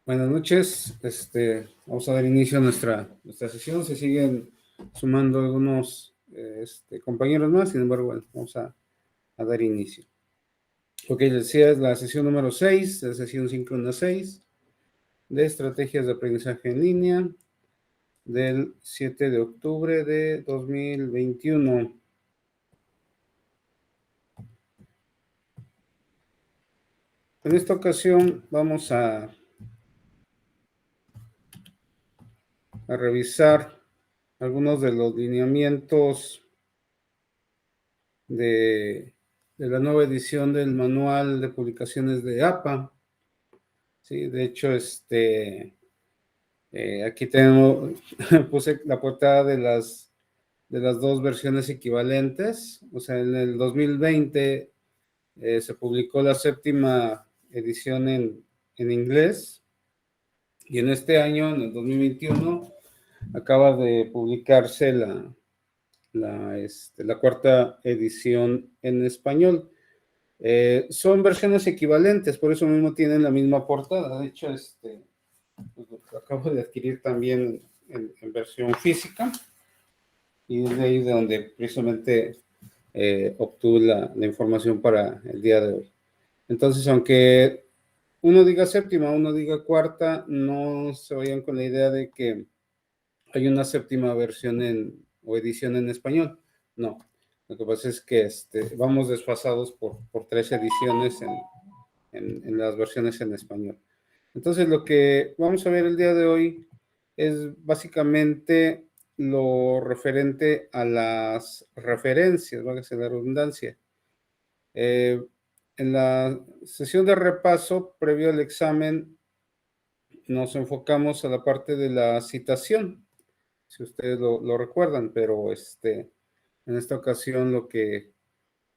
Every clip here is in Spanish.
Buenas noches. Vamos a dar inicio a nuestra sesión. Se siguen sumando algunos compañeros más, sin embargo, bueno, vamos a dar inicio. Lo que les decía es la sesión número 6, la sesión síncrona 6, de estrategias de aprendizaje en línea, del 7 de octubre de 2021. En esta ocasión vamos a revisar algunos de los lineamientos de la nueva edición del manual de publicaciones de APA. Sí, de hecho, aquí tengo, puse la portada de las dos versiones equivalentes. O sea, en el 2020 se publicó la 7ª edición en inglés, y en este año, en el 2021, acaba de publicarse la 4ª edición en español. Son versiones equivalentes, por eso mismo tienen la misma portada. De hecho, pues, lo acabo de adquirir también en versión física, y es de ahí de donde precisamente obtuve la información para el día de hoy. Entonces, aunque uno diga 7ª, uno diga 4ª, no se vayan con la idea de que hay una 7ª versión o edición en español. No, lo que pasa es que vamos desfasados por 3 ediciones en las versiones en español. Entonces, lo que vamos a ver el día de hoy es básicamente lo referente a las referencias, válgase la redundancia. En la sesión de repaso previo al examen nos enfocamos a la parte de la citación, si ustedes lo recuerdan, pero en esta ocasión lo que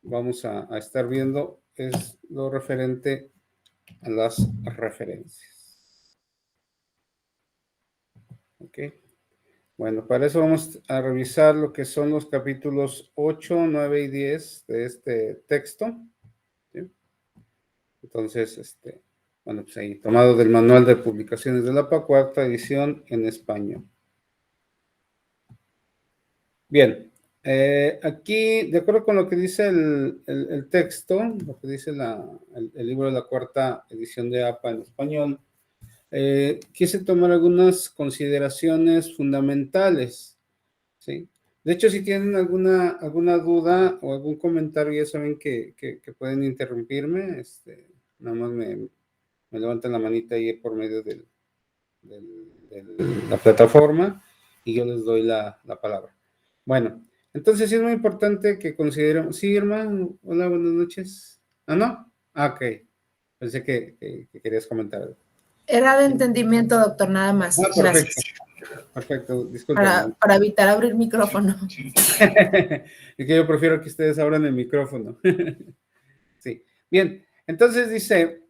vamos a estar viendo es lo referente a las referencias. ¿Ok? Bueno, para eso vamos a revisar lo que son los capítulos 8, 9 y 10 de este texto. ¿Sí? Entonces, bueno, pues ahí, tomado del manual de publicaciones de la APA, 4ª edición en español. Bien, aquí, de acuerdo con lo que dice el texto, lo que dice el libro de la 4ª edición de APA en español, quise tomar algunas consideraciones fundamentales, ¿sí? De hecho, si tienen alguna duda o algún comentario, ya saben que pueden interrumpirme. Nada más me levantan la manita ahí por medio de la plataforma, y yo les doy la palabra. Bueno, entonces sí es muy importante que consideremos. Sí, hermano, hola, buenas noches. ¿Ah, no? Ah, ok. Pensé que querías comentar algo. Era de entendimiento, doctor, nada más. Ah, perfecto. Gracias. Perfecto, disculpen. Para evitar abrir micrófono. Es que yo prefiero que ustedes abran el micrófono. Sí. Bien, entonces dice,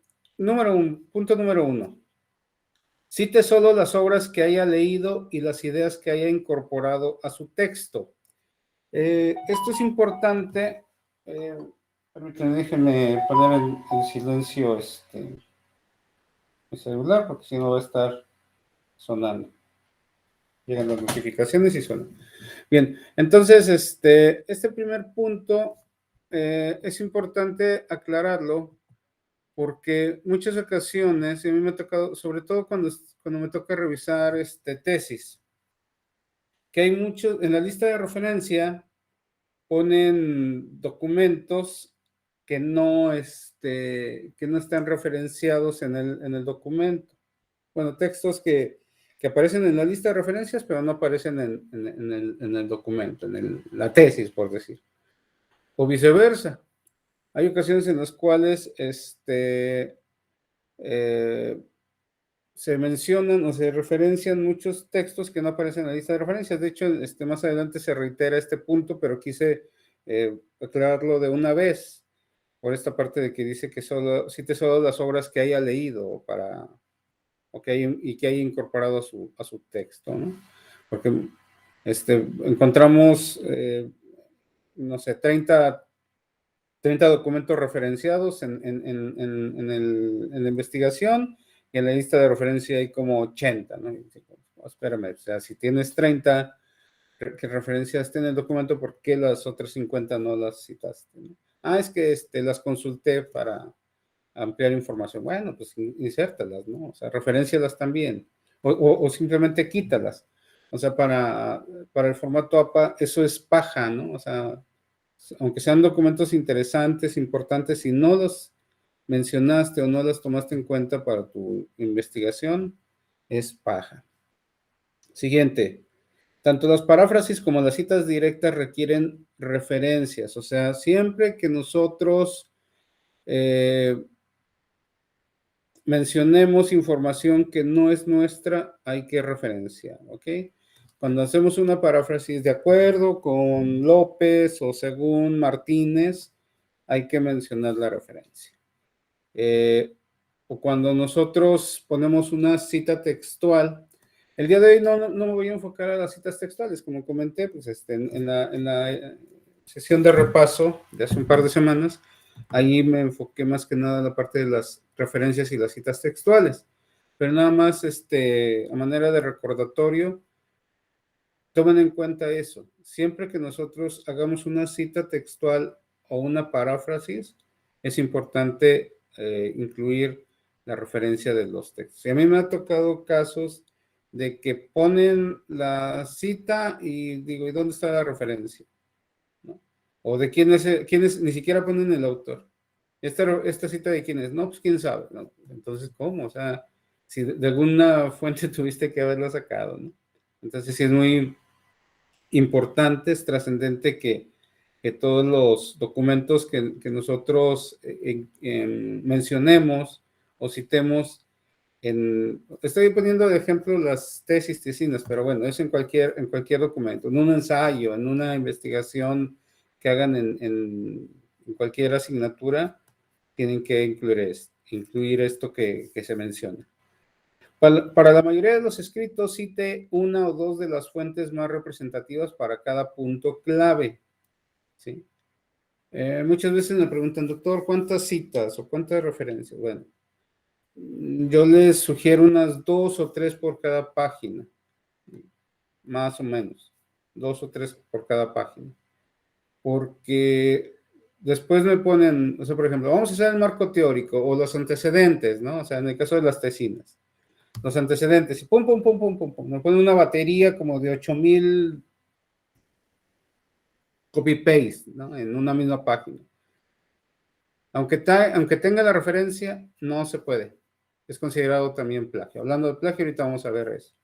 punto número 1. Cite solo las obras que haya leído y las ideas que haya incorporado a su texto. Esto es importante. Permítanme, déjenme poner en silencio mi celular, porque si no va a estar sonando. Llegan las notificaciones y suenan. Bien, entonces este primer punto es importante aclararlo, porque muchas ocasiones, y a mí me ha tocado, sobre todo cuando me toca revisar tesis, que hay muchos, en la lista de referencia ponen documentos que no están referenciados en el documento. Bueno, textos que aparecen en la lista de referencias, pero no aparecen en el documento, en la tesis, por decir. O viceversa. Hay ocasiones en las cuales se mencionan o se referencian muchos textos que no aparecen en la lista de referencias. De hecho, más adelante se reitera este punto, pero quise aclararlo de una vez, por esta parte de que dice que cite solo las obras que haya leído y que haya incorporado a su texto, ¿no? Porque encontramos, no sé, 30 documentos referenciados en la investigación, y en la lista de referencia hay como 80, ¿no? Y digo, oh, espérame, o sea, si tienes 30 que referenciaste en el documento, ¿por qué las otras 50 no las citaste, ¿no? Ah, es que las consulté para ampliar información. Bueno, pues insértalas, ¿no? O sea, referencialas también. O simplemente quítalas. O sea, para el formato APA, eso es paja, ¿no? O sea, aunque sean documentos interesantes, importantes, si no los mencionaste o no las tomaste en cuenta para tu investigación, es paja. Siguiente. Tanto las paráfrasis como las citas directas requieren referencias. O sea, siempre que nosotros mencionemos información que no es nuestra, hay que referenciar, ¿ok? Cuando hacemos una paráfrasis de acuerdo con López o según Martínez, hay que mencionar la referencia. O cuando nosotros ponemos una cita textual, el día de hoy no me voy a enfocar a las citas textuales, como comenté, pues en la sesión de repaso de hace un par de semanas, ahí me enfoqué más que nada en la parte de las referencias y las citas textuales, pero nada más a manera de recordatorio, tomen en cuenta eso. Siempre que nosotros hagamos una cita textual o una paráfrasis, es importante incluir la referencia de los textos. Y a mí me ha tocado casos de que ponen la cita y digo, ¿y dónde está la referencia? ¿No? O de quién es, ni siquiera ponen el autor. Esta cita de quién es, no, pues quién sabe, ¿no? Entonces, ¿cómo? O sea, si de alguna fuente tuviste que haberla sacado, ¿no? Entonces, sí es muy importante, es trascendente que todos los documentos que nosotros mencionemos o citemos, estoy poniendo de ejemplo las tesis, tesinas, pero bueno, es en cualquier documento, en un ensayo, en una investigación que hagan en cualquier asignatura, tienen que incluir esto que se menciona. Para la mayoría de los escritos, cite una o dos de las fuentes más representativas para cada punto clave. ¿Sí? Muchas veces me preguntan, doctor, ¿cuántas citas o cuántas referencias? Bueno, yo les sugiero unas 2 o 3 por cada página, más o menos, 2 o 3 por cada página, porque después me ponen, o sea, por ejemplo, vamos a hacer el marco teórico o los antecedentes, ¿no? O sea, en el caso de las tesinas. Los antecedentes, y pum, pum, pum, pum, pum, pum. Me ponen una batería como de 8000 copy-paste, ¿no? En una misma página. Aunque tenga la referencia, no se puede. Es considerado también plagio. Hablando de plagio, ahorita vamos a ver eso.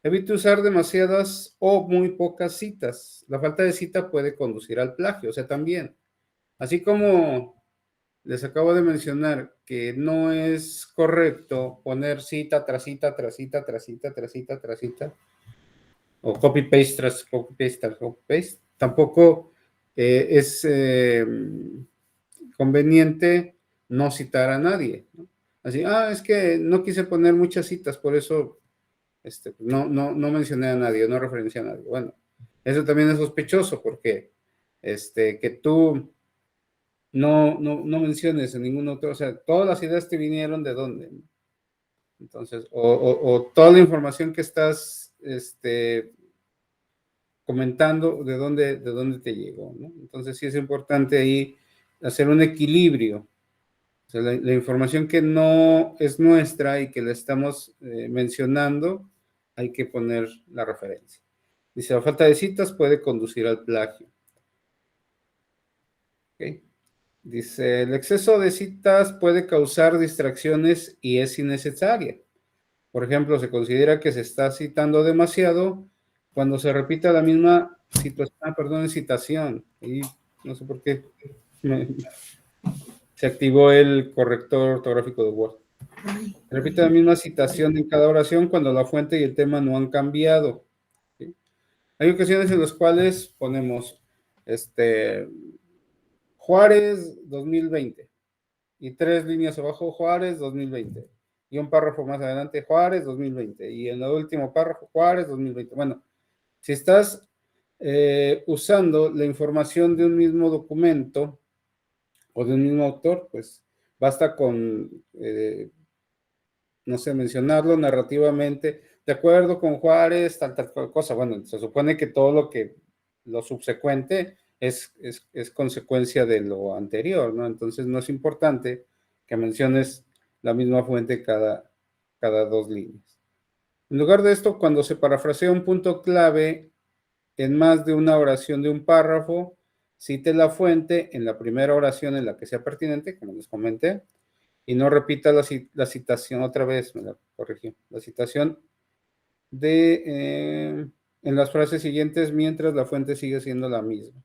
Evite usar demasiadas o muy pocas citas. La falta de cita puede conducir al plagio, o sea, también. Así como les acabo de mencionar que no es correcto poner cita tras cita, tras cita, tras cita, tras cita, tras cita, o copy-paste tras copy-paste tras copy-paste. Tampoco es conveniente no citar a nadie, ¿no? Así, es que no quise poner muchas citas, por eso no mencioné a nadie, no referencié a nadie. Bueno, eso también es sospechoso porque que tú no menciones en ningún otro, o sea, todas las ideas te vinieron de dónde, ¿no? Entonces, o toda la información que estás comentando de dónde te llegó, ¿no? Entonces sí es importante ahí hacer un equilibrio. O sea, la información que no es nuestra y que la estamos mencionando, hay que poner la referencia. Dice, la falta de citas puede conducir al plagio. ¿Okay? Dice, el exceso de citas puede causar distracciones y es innecesaria. Por ejemplo, se considera que se está citando demasiado cuando se repita la misma citación. Y no sé por qué se activó el corrector ortográfico de Word. Se repite la misma citación en cada oración cuando la fuente y el tema no han cambiado. ¿Sí? Hay ocasiones en las cuales ponemos Juárez 2020 y 3 líneas abajo Juárez 2020 y un párrafo más adelante Juárez 2020 y en el último párrafo Juárez 2020. Bueno, si estás usando la información de un mismo documento o de un mismo autor, pues basta con no sé, mencionarlo narrativamente, de acuerdo con Juárez, tal cosa. Bueno, se supone que todo lo subsecuente es consecuencia de lo anterior, ¿no? Entonces no es importante que menciones la misma fuente cada 2 líneas. En lugar de esto, cuando se parafrasea un punto clave en más de una oración de un párrafo, cite la fuente en la primera oración en la que sea pertinente, como les comenté, y no repita la citación otra vez, me la corregí, la citación en las frases siguientes mientras la fuente sigue siendo la misma.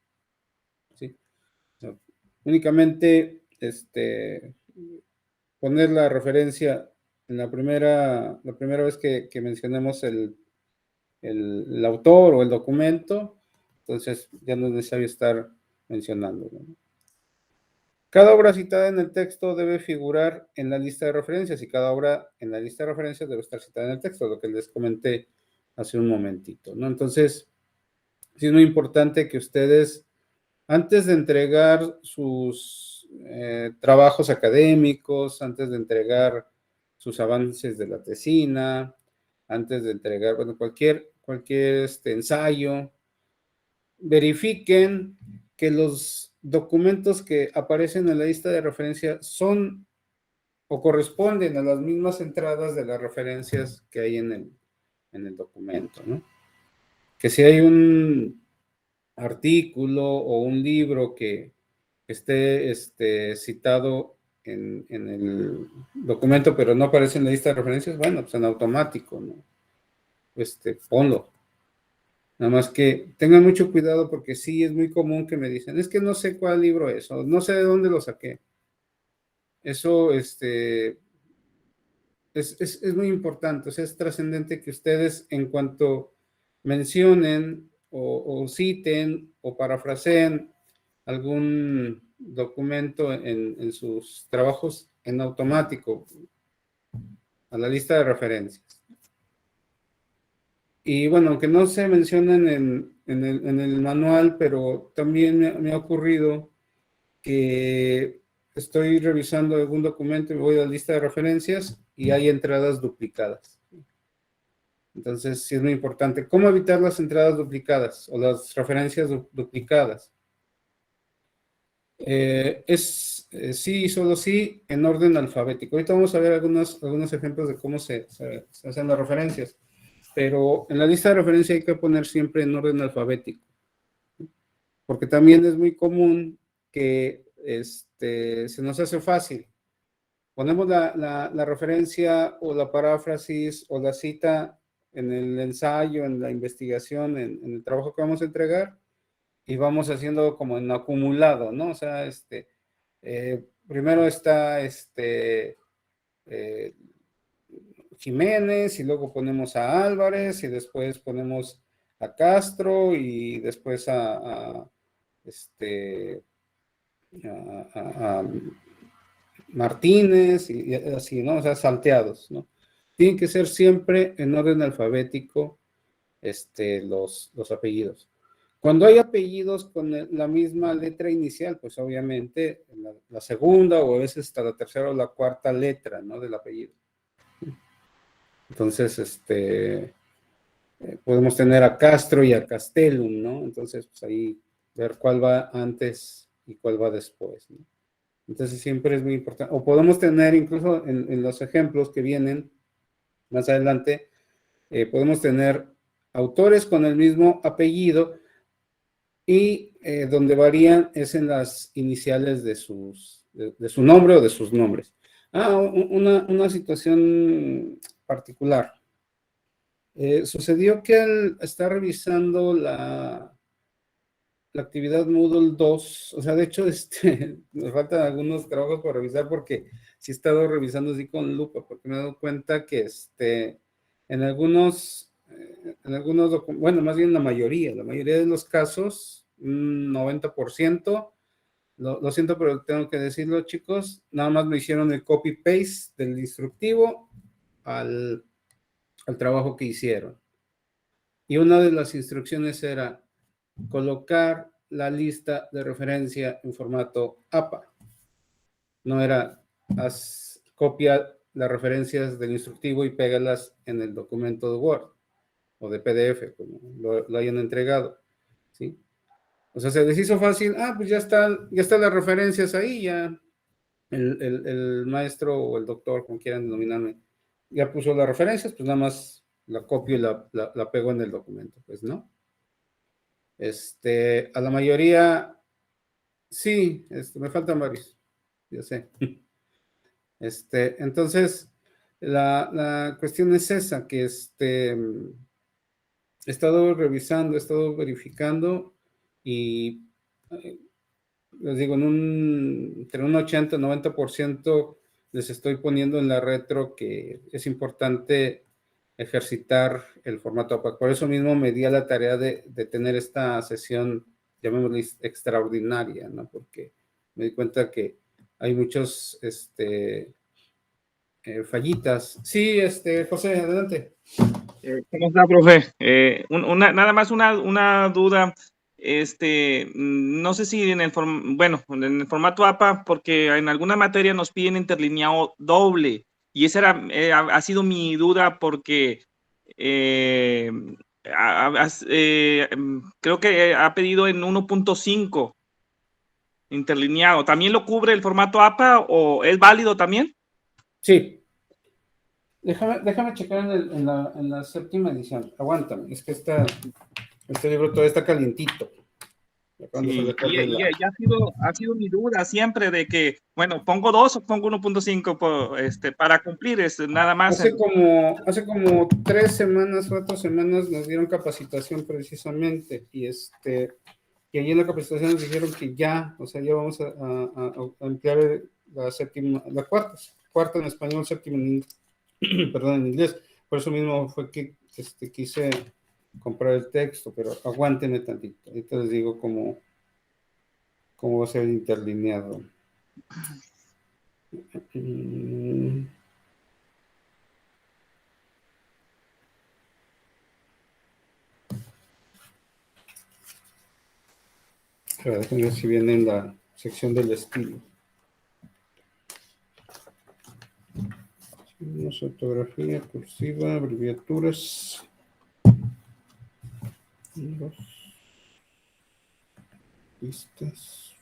¿Sí? O sea, únicamente poner la referencia en la primera vez que mencionemos el autor o el documento, entonces ya no es necesario estar mencionándolo, ¿no? Cada obra citada en el texto debe figurar en la lista de referencias y cada obra en la lista de referencias debe estar citada en el texto, lo que les comenté hace un momentito, ¿no? Entonces, sí es muy importante que ustedes, antes de entregar sus trabajos académicos, antes de entregar sus avances de la tesina, antes de entregar, bueno, cualquier ensayo, verifiquen que los documentos que aparecen en la lista de referencia son o corresponden a las mismas entradas de las referencias que hay en el documento, ¿no? Que si hay un artículo o un libro que esté citado en el documento, pero no aparece en la lista de referencias, bueno, pues en automático, ¿no? Ponlo. Nada más que tengan mucho cuidado porque sí es muy común que me dicen, es que no sé cuál libro es, o no sé de dónde lo saqué. Eso, es muy importante, o sea, es trascendente que ustedes en cuanto mencionen o citen o parafraseen algún documento en sus trabajos en automático a la lista de referencias. Y bueno, aunque no se mencionan en el manual, pero también me ha ocurrido que estoy revisando algún documento y voy a la lista de referencias y hay entradas duplicadas. Entonces, sí es muy importante. ¿Cómo evitar las entradas duplicadas o las referencias duplicadas? Sí, solo sí, en orden alfabético. Ahorita vamos a ver algunos ejemplos de cómo se hacen las referencias, pero en la lista de referencia hay que poner siempre en orden alfabético, porque también es muy común que se nos hace fácil. Ponemos la referencia o la paráfrasis o la cita en el ensayo, en la investigación, en el trabajo que vamos a entregar y vamos haciendo como en acumulado, ¿no? O sea, primero está Jiménez y luego ponemos a Álvarez y después ponemos a Castro y después a Martínez y así, ¿no? O sea, salteados, ¿no? Tienen que ser siempre en orden alfabético los apellidos. Cuando hay apellidos con la misma letra inicial, pues obviamente la segunda o a veces hasta la tercera o la cuarta letra, ¿no? Del apellido. Entonces, podemos tener a Castro y a Castellum, ¿no? Entonces, pues ahí ver cuál va antes y cuál va después, ¿no? Entonces siempre es muy importante. O podemos tener incluso en los ejemplos que vienen más adelante, podemos tener autores con el mismo apellido y donde varían es en las iniciales de su nombre o de sus nombres. Una situación particular. Sucedió que al estar revisando la actividad Moodle 2, o sea, de hecho, nos faltan algunos trabajos por revisar porque sí he estado revisando así con lupa, porque me he dado cuenta que en algunos bueno, más bien la mayoría de los casos, un 90%, lo siento, pero tengo que decirlo, chicos, nada más me hicieron el copy-paste del instructivo al trabajo que hicieron. Y una de las instrucciones era colocar la lista de referencia en formato APA. No era copia las referencias del instructivo y pégalas en el documento de Word o de PDF, como lo hayan entregado, ¿sí? O sea, se les hizo fácil, pues ya están las referencias ahí, ya el maestro o el doctor, como quieran denominarme, ya puso las referencias, pues nada más la copio y la pego en el documento, pues, ¿no? A la mayoría, sí, me faltan varios, ya sé. Entonces, la cuestión es esa, que he estado revisando, he estado verificando y les digo, entre un 80 y 90% les estoy poniendo en la retro que es importante ejercitar el formato APAC. Por eso mismo me di a la tarea de tener esta sesión, llamémosla extraordinaria, ¿no? Porque me di cuenta que hay muchos fallitas. Sí, José, adelante. ¿Cómo está, profe? Nada más una duda. No sé si en el formato APA, porque en alguna materia nos piden interlineado doble, y esa ha sido mi duda porque creo que ha pedido en 1.5 interlineado. ¿También lo cubre el formato APA o es válido también? Sí. Déjame checar en la séptima edición. Aguántame, es que este libro todavía está calientito. Sí, ha sido mi duda siempre de que, bueno, pongo 2 o pongo 1.5 para cumplir, nada más. Hace como 3 semanas, 4 semanas nos dieron capacitación precisamente y y allí en la capacitación nos dijeron que ya, o sea, ya vamos a emplear la séptima, la cuarta en español, séptima perdón, en inglés. Por eso mismo fue que quise comprar el texto, pero aguántenme tantito. Ahorita les digo cómo va a ser interlineado. Déjenme ver si viene en la sección del estilo. Ortografía, cursiva, abreviaturas. Listas.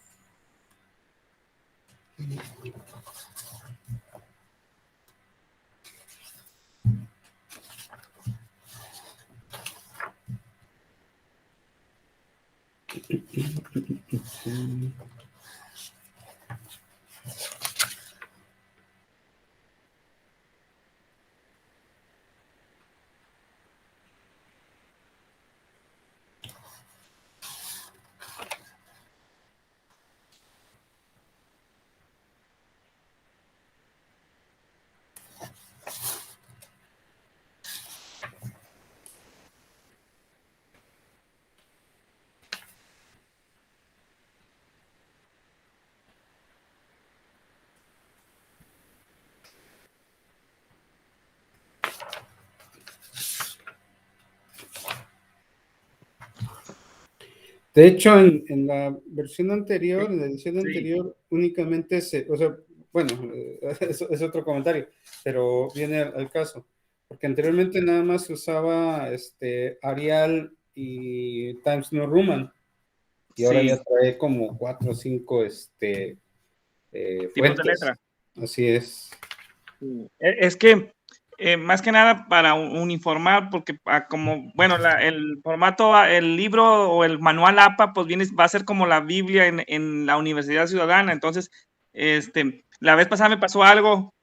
De hecho, en la versión anterior, en la edición anterior, únicamente o sea, bueno, es otro comentario, pero viene al caso, porque anteriormente nada más se usaba Arial y Times New Roman, y ahora ya trae como 4 o 5 tipos de letra. Así es. Es que más que nada para uniformar, porque como, bueno, el formato, el libro o el manual APA, pues va a ser como la Biblia en la Universidad Ciudadana. Entonces, la vez pasada me pasó algo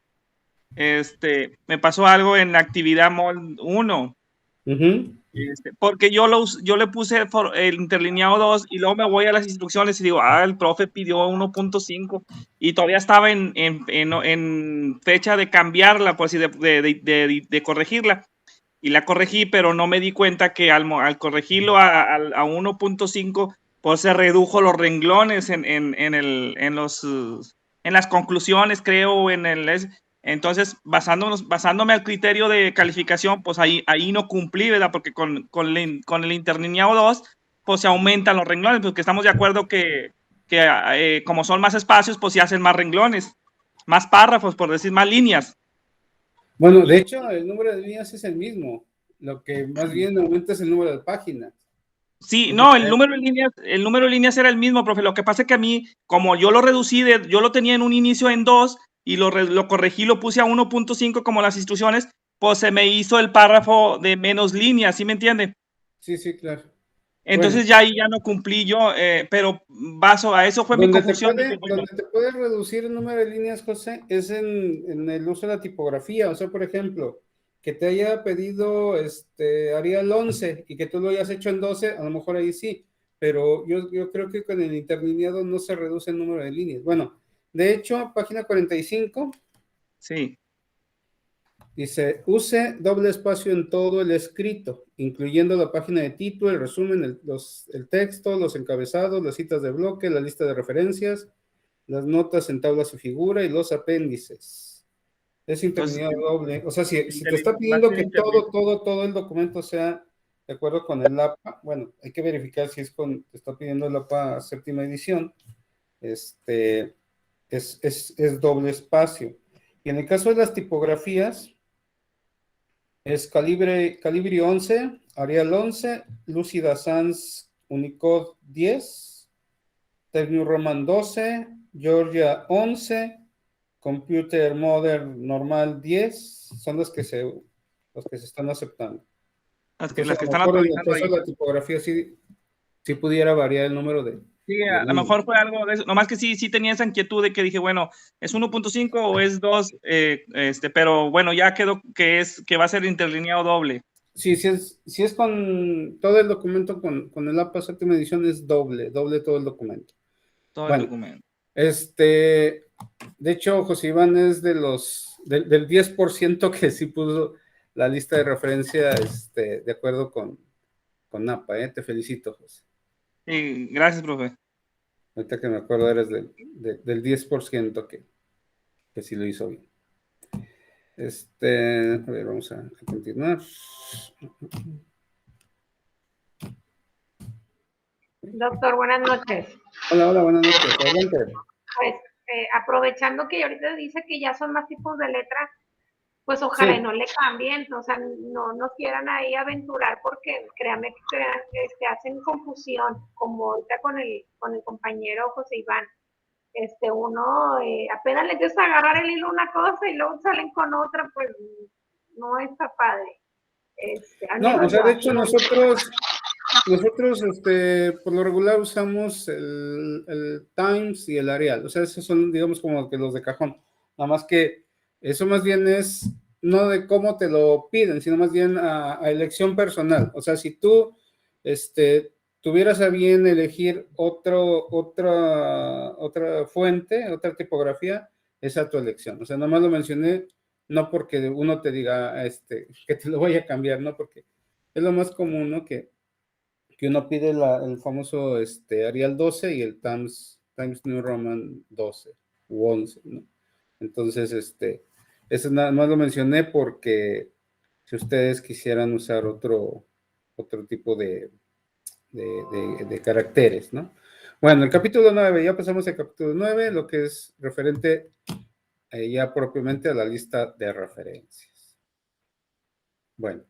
en la actividad MOL 1. Porque yo le puse el interlineado 2 y luego me voy a las instrucciones y digo, el profe pidió 1.5 y todavía estaba en fecha de cambiarla, pues, y de corregirla. Y la corregí, pero no me di cuenta que al corregirlo a 1.5, pues se redujo los renglones en las conclusiones, creo, entonces, basándome al criterio de calificación, pues ahí no cumplí, ¿verdad? Porque con el interlineado 2, pues se aumentan los renglones, porque estamos de acuerdo que como son más espacios, pues se hacen más renglones, más párrafos, por decir, más líneas. Bueno, de hecho, el número de líneas es el mismo. Lo que más bien aumenta es el número de páginas. Sí, no, el número de líneas era el mismo, profe. Lo que pasa es que a mí, como yo lo reducí, yo lo tenía en un inicio en 2 y lo corregí, lo puse a 1.5 como las instrucciones, pues se me hizo el párrafo de menos líneas, ¿sí me entiende? Sí, sí, claro. Entonces Bueno, ya ahí ya no cumplí yo, pero a eso fue mi donde te confusión. Dije, bueno, puede reducir el número de líneas, José, es en el uso de la tipografía. O sea, por ejemplo, que te haya pedido Arial 11 y que tú lo hayas hecho en 12, a lo mejor ahí sí, pero yo creo que con el interlineado no se reduce el número de líneas. Bueno, de hecho, página 45 sí. dice, use doble espacio en todo el escrito, incluyendo la página de título, el resumen, el texto, los encabezados, las citas de bloque, la lista de referencias, las notas en tablas y figura y los apéndices. Es Entonces, interlineado doble. O sea, si te está va a pidiendo ser que todo el documento sea de acuerdo con el APA, bueno, hay que verificar si te está pidiendo el APA séptima edición, es doble espacio. Y en el caso de las tipografías, es Calibri 11, Arial 11, Lucida Sans Unicode 10, Times New Roman 12, Georgia 11, Computer Modern Normal 10, son los que se están aceptando. las Entonces, que a lo están mejor en el autorizando caso ahí. de la tipografía sí pudiera variar el número de Sí, a lo líneas. mejor fue algo de eso. Nomás que sí tenía esa inquietud de que dije, bueno, ¿es 1.5 o es 2? Pero bueno, ya quedó que va a ser interlineado doble. Sí, si es con todo el documento, con el APA séptima edición es doble todo el documento. Todo el Bueno, documento. de hecho, José Iván es del 10% que sí puso la lista de referencia de acuerdo con APA, Te felicito, José. Sí, gracias, profe. Ahorita que me acuerdo eres del 10% que sí lo hizo bien. A ver, vamos a continuar. Doctor, buenas noches. Hola, buenas noches. Adelante. Pues aprovechando que ahorita dice que ya son más tipos de letra, pues ojalá y Sí, no le cambien, o sea, no quieran ahí aventurar porque créanme que hacen confusión, como ahorita con el compañero José Iván. Uno apenas le empieza a agarrar el hilo una cosa y luego salen con otra, pues no está padre. Al no, o menos sea, yo de así hecho lo nosotros, por lo regular usamos el Times y el Arial. O sea, esos son, digamos, como que los de cajón. Nada más que eso más bien es no de cómo te lo piden, sino más bien a elección personal. O sea, si tú tuvieras a bien elegir otra fuente, otra tipografía, es a tu elección. O sea, nada más lo mencioné no porque uno te diga que te lo vaya a cambiar, ¿no? Porque es lo más común, ¿no? Que uno pide el famoso Arial 12 y el Times New Roman 12 u 11, ¿no? Entonces, eso nada más lo mencioné porque si ustedes quisieran usar otro tipo de caracteres, ¿no? Bueno, el capítulo 9, ya pasamos al capítulo 9, lo que es referente ya propiamente a la lista de referencias. Bueno,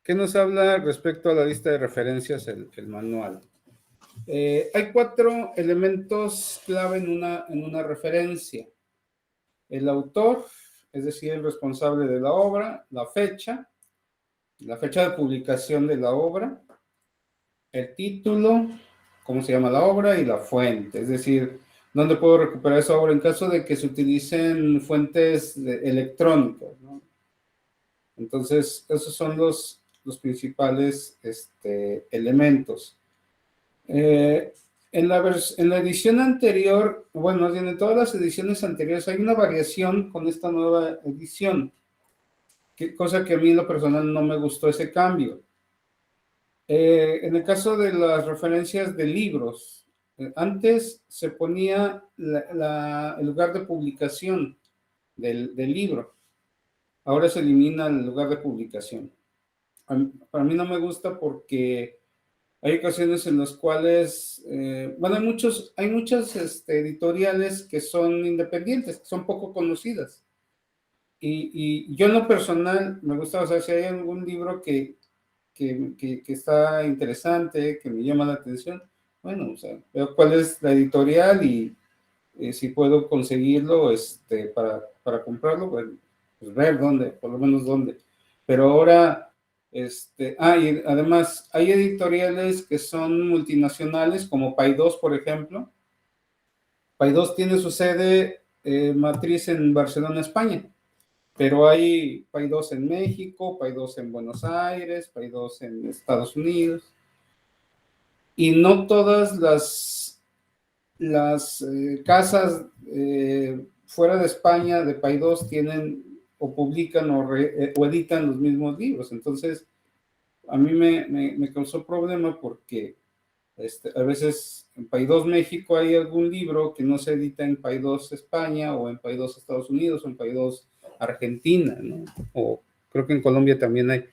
¿qué nos habla respecto a la lista de referencias el manual? Hay 4 elementos clave en una referencia. El autor, es decir, el responsable de la obra, la fecha de publicación de la obra, el título, cómo se llama la obra y la fuente, es decir, dónde puedo recuperar esa obra en caso de que se utilicen fuentes electrónicas, ¿no? Entonces, esos son los principales elementos. En la edición anterior, bueno, más bien en todas las ediciones anteriores, hay una variación con esta nueva edición, cosa que a mí en lo personal no me gustó ese cambio. En el caso de las referencias de libros, antes se ponía el lugar de publicación del libro, ahora se elimina el lugar de publicación. Para mí no me gusta porque hay ocasiones en las cuales, bueno, hay muchas editoriales que son independientes, que son poco conocidas. y yo en lo personal me gusta, o sea, si hay algún libro que está interesante, que me llama la atención, bueno, o sea, veo cuál es la editorial y si puedo conseguirlo para comprarlo, pues ver dónde, por lo menos dónde. Pero ahora, y además hay editoriales que son multinacionales, como Paidós, por ejemplo. Paidós tiene su sede matriz en Barcelona, España. Pero hay Paidós en México, Paidós en Buenos Aires, Paidós en Estados Unidos. Y no todas las casas fuera de España de Paidós tienen o publican o editan los mismos libros. Entonces, a mí me causó problema porque a veces en Paidós México hay algún libro que no se edita en Paidós España o en Paidós Estados Unidos o en Paidós Argentina, ¿no? O creo que en Colombia también hay.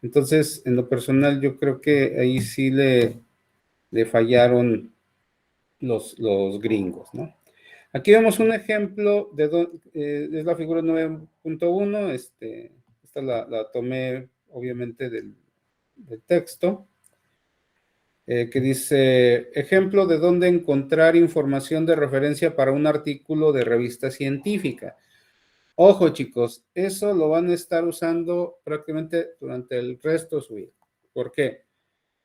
Entonces, en lo personal, yo creo que ahí sí le fallaron los gringos, ¿no? Aquí vemos un ejemplo es la figura 9.1, esta la tomé obviamente del texto, que dice, ejemplo de dónde encontrar información de referencia para un artículo de revista científica. Ojo, chicos, eso lo van a estar usando prácticamente durante el resto de su vida. ¿Por qué?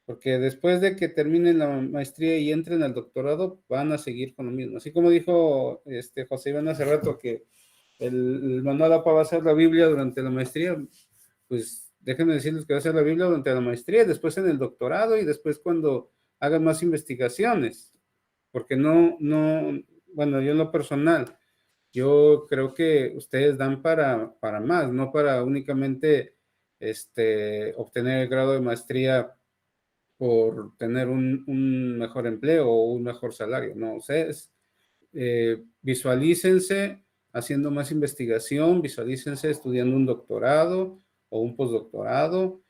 Porque después de que terminen la maestría y entren al doctorado, van a seguir con lo mismo. Así como dijo José Iván hace rato que el manual APA va a ser la Biblia durante la maestría, pues déjenme decirles que va a ser la Biblia durante la maestría, después en el doctorado y después cuando hagan más investigaciones. Porque bueno, yo en lo personal, yo creo que ustedes dan para más, no para únicamente obtener el grado de maestría por tener un mejor empleo o un mejor salario. No, ustedes visualícense haciendo más investigación, visualícense estudiando un doctorado o un postdoctorado,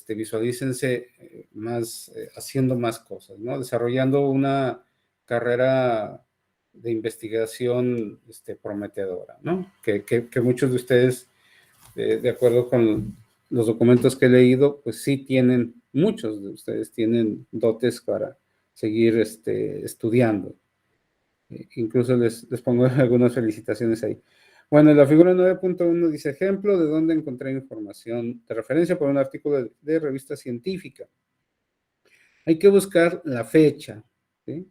visualícense más haciendo más cosas, ¿no? Desarrollando una carrera de investigación prometedora, ¿no? Que muchos de ustedes, de acuerdo con los documentos que he leído, pues sí tienen, muchos de ustedes tienen dotes para seguir estudiando. Incluso les pongo algunas felicitaciones ahí. Bueno, la figura 9.1 dice, ejemplo de dónde encontré información de referencia para un artículo de revista científica. Hay que buscar la fecha, ¿sí?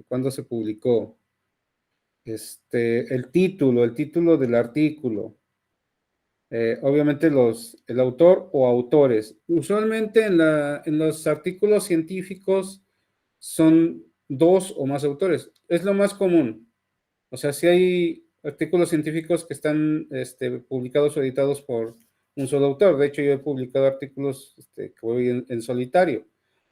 Cuándo se publicó. El título del artículo. Obviamente el autor o autores. Usualmente en los artículos científicos son 2 o más autores. Es lo más común. O sea, si hay artículos científicos que están publicados o editados por un solo autor. De hecho, yo he publicado artículos que voy en solitario,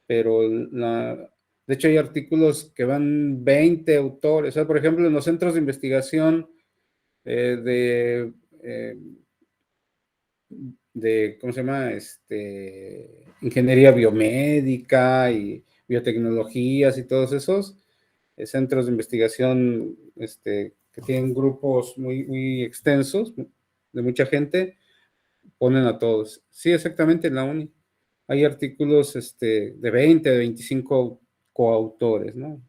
pero de hecho hay artículos que van 20 autores. O sea, por ejemplo, en los centros de investigación ¿cómo se llama? Ingeniería biomédica y biotecnologías y todos esos centros de investigación que tienen grupos muy, muy extensos de mucha gente, ponen a todos. Sí, exactamente, en la uni. Hay artículos de 20, de 25 coautores, ¿no?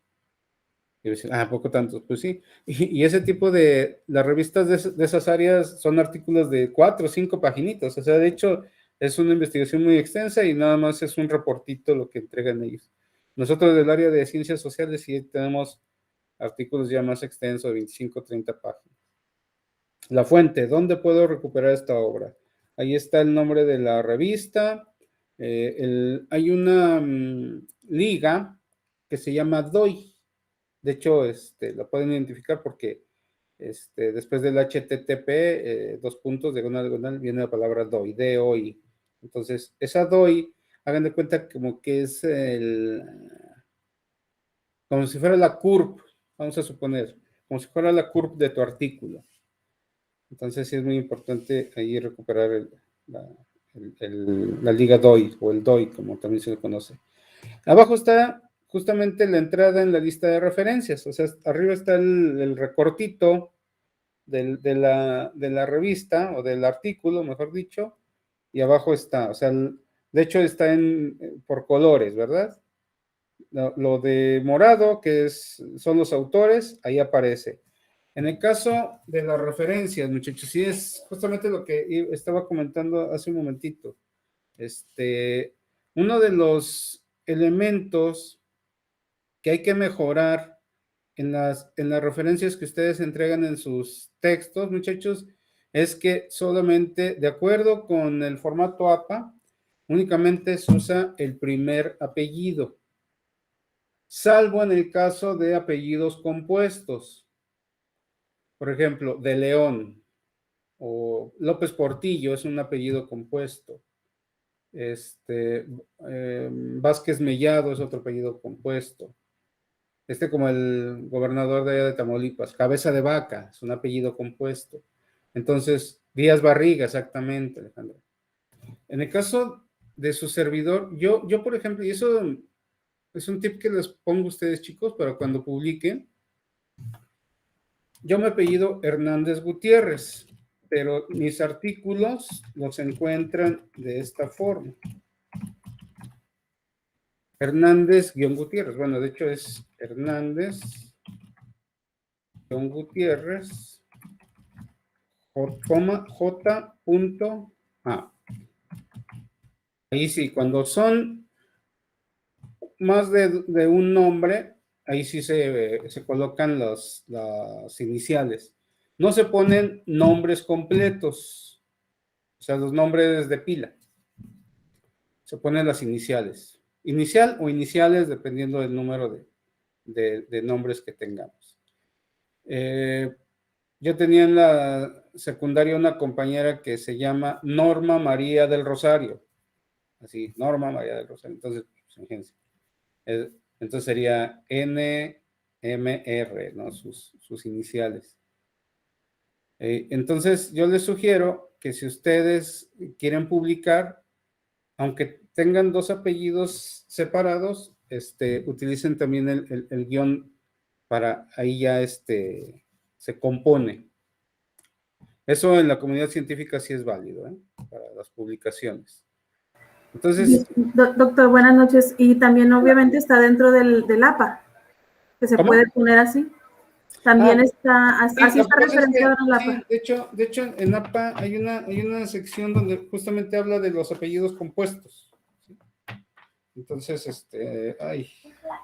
Y decir, poco tantos, pues sí. Y ese tipo las revistas de esas áreas son artículos de 4 o 5 paginitas. O sea, de hecho, es una investigación muy extensa y nada más es un reportito lo que entregan ellos. Nosotros del área de ciencias sociales sí tenemos artículos ya más extensos, de 25 o 30 páginas. La fuente, ¿dónde puedo recuperar esta obra? Ahí está el nombre de la revista. Hay una liga que se llama DOI. De hecho, la pueden identificar porque después del HTTP, 2 puntos, diagonal, viene la palabra DOI, DOI. Entonces, esa DOI, hagan de cuenta como que es como si fuera la CURP, vamos a suponer, como si fuera la CURP de tu artículo. Entonces, sí es muy importante ahí recuperar la liga DOI, o el DOI, como también se le conoce. Abajo está justamente la entrada en la lista de referencias, o sea, arriba está el recortito de la revista o del artículo, mejor dicho, y abajo está, o sea, de hecho está por colores, ¿verdad? Lo de morado, que son los autores, ahí aparece. En el caso de las referencias, muchachos, sí es justamente lo que estaba comentando hace un momentito. Uno de los elementos que hay que mejorar en las referencias que ustedes entregan en sus textos, muchachos, es que solamente, de acuerdo con el formato APA, únicamente se usa el primer apellido, salvo en el caso de apellidos compuestos. Por ejemplo, de León o López Portillo es un apellido compuesto. Vázquez Mellado es otro apellido compuesto. Como el gobernador de allá de Tamaulipas, Cabeza de Vaca, es un apellido compuesto. Entonces, Díaz Barriga, exactamente, Alejandro. En el caso de su servidor, yo por ejemplo, y eso es un tip que les pongo a ustedes, chicos, para cuando publiquen, yo me apellido Hernández Gutiérrez, pero mis artículos los encuentran de esta forma. Hernández-Gutiérrez. Bueno, de hecho es Hernández-Gutiérrez, J.A. Ahí sí, cuando son más de un nombre, ahí sí se colocan las iniciales. No se ponen nombres completos, o sea, los nombres de pila. Se ponen las iniciales. Inicial o iniciales, dependiendo del número de nombres que tengamos. Yo tenía en la secundaria una compañera que se llama Norma María del Rosario. Así, Norma María del Rosario. Entonces, fíjense. Entonces sería NMR, ¿no? Sus iniciales. Entonces, yo les sugiero que si ustedes quieren publicar, aunque tengan dos apellidos separados, utilicen también el guión para ahí ya se compone. Eso en la comunidad científica sí es válido, ¿eh? Para las publicaciones. Entonces, doctor, buenas noches. Y también obviamente está dentro del APA, que se ¿cómo? puede poner así. También está, así sí, está referenciado en el APA. Sí, de hecho, en APA hay una sección donde justamente habla de los apellidos compuestos. ¿Sí? Entonces,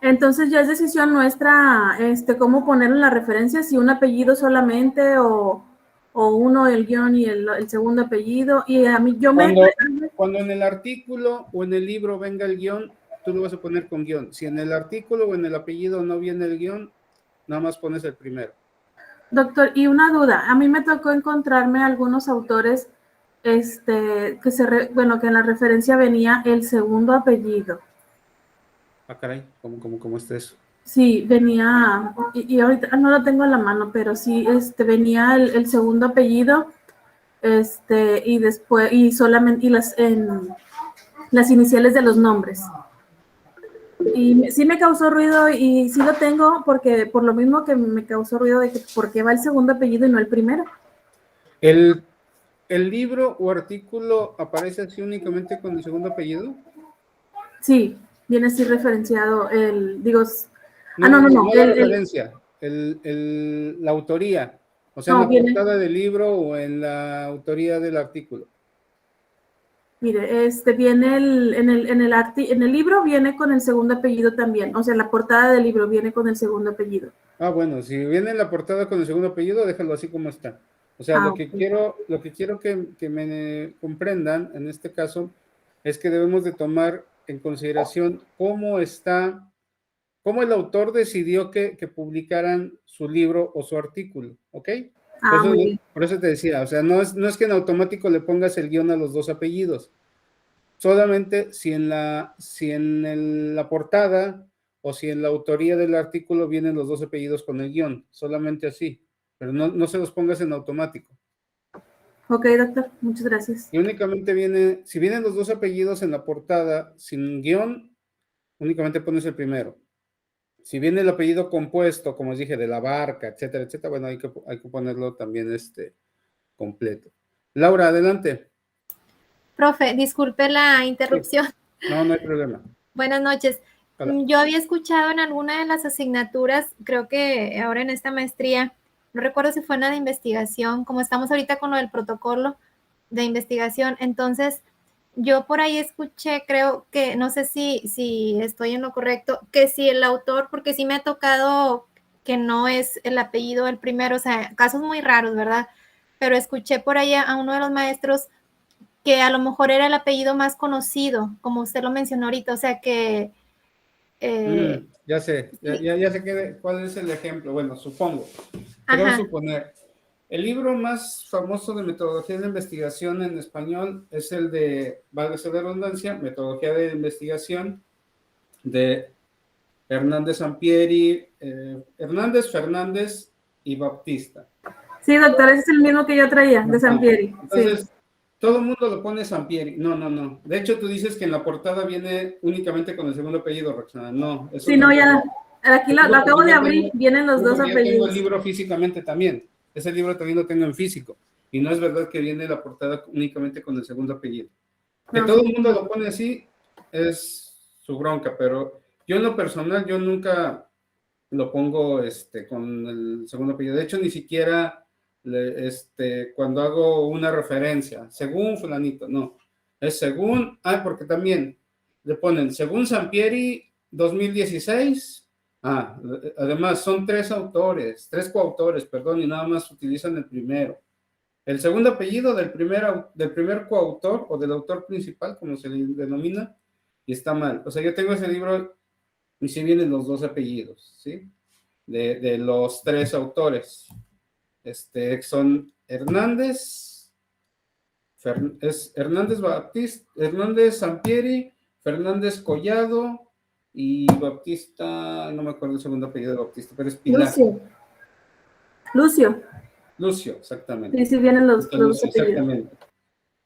Entonces ya es decisión nuestra, cómo ponerlo en la referencia, si un apellido solamente o uno el guión y el segundo apellido. Y a mí cuando en el artículo o en el libro venga el guión, tú lo vas a poner con guión. Si en el artículo o en el apellido no viene el guión, nada más pones el primero. Doctor, y una duda, a mí me tocó encontrarme algunos autores que en la referencia venía el segundo apellido. Ah, caray, ¿cómo está eso? Sí, venía, y ahorita no lo tengo a la mano, pero sí, venía el segundo apellido, y después, y solamente, las iniciales de los nombres. Y sí me causó ruido, y sí lo tengo, porque por lo mismo que me causó ruido de que por qué va el segundo apellido y no el primero. ¿El libro o artículo aparece así únicamente con el segundo apellido? Sí, viene así referenciado No. La referencia, la autoría, o sea, en la portada del libro o en la autoría del artículo. Mire, viene en el libro viene con el segundo apellido también, o sea, la portada del libro viene con el segundo apellido. Ah, bueno, si viene en la portada con el segundo apellido, déjalo así como está. O sea, lo que quiero que me comprendan en este caso es que debemos de tomar en consideración cómo el autor decidió que publicaran su libro o su artículo, ¿ok? Por eso te decía, o sea, no es que en automático le pongas el guión a los dos apellidos. Solamente si en la portada o si en la autoría del artículo vienen los dos apellidos con el guión, solamente así, pero no se los pongas en automático. Ok, doctor, muchas gracias. Y únicamente si vienen los dos apellidos en la portada sin guión, únicamente pones el primero. Si viene el apellido compuesto, como os dije, de la Barca, etcétera, etcétera, bueno, hay que ponerlo también completo. Laura, adelante. Profe, disculpe la Sí. interrupción. No, no hay problema. Buenas noches. Hola. Yo había escuchado en alguna de las asignaturas, creo que ahora en esta maestría, no recuerdo si fue en la de investigación, como estamos ahorita con lo del protocolo de investigación, entonces yo por ahí escuché, creo que, no sé si estoy en lo correcto, que si el autor, porque sí me ha tocado que no es el apellido el primero, o sea, casos muy raros, ¿verdad? Pero escuché por ahí a uno de los maestros que a lo mejor era el apellido más conocido, como usted lo mencionó ahorita, o sea que... Ya sé, sí. ya sé cuál es el ejemplo. Bueno, supongo, quiero Ajá. suponer. El libro más famoso de metodología de investigación en español es el de, valga la redundancia, Metodología de Investigación de Hernández Sampieri, Hernández, Fernández y Baptista. Sí, doctor, ese es el mismo que yo traía, de Sampieri. Entonces, Sí. todo el mundo lo pone Sampieri. No. De hecho, tú dices que en la portada viene únicamente con el segundo apellido, Roxana. No, eso Sí, no, ya. Aquí lo acabo de yo abrir, tengo- vienen los dos porque yo tengo el apellidos. libro físicamente también. Ese libro también lo tengo en físico. Y no es verdad que viene la portada únicamente con el segundo apellido. Que No, todo sí. el mundo lo pone así es su bronca, pero yo en lo personal, yo nunca lo pongo con el segundo apellido. De hecho, ni siquiera cuando hago una referencia, según fulanito, no. Es según, porque también le ponen, según Sampieri 2016. Además, son tres coautores, perdón, y nada más utilizan el primero. El segundo apellido del primer coautor o del autor principal, como se le denomina, y está mal. O sea, yo tengo ese libro y sí vienen los dos apellidos, ¿sí? De los tres autores. Son Hernández, es Hernández Baptista, Hernández Sampieri, Fernández Collado y Baptista, no me acuerdo el segundo apellido de Baptista, pero es Pilar. Lucio, exactamente. Sí, sí, vienen los dos apellidos. Exactamente.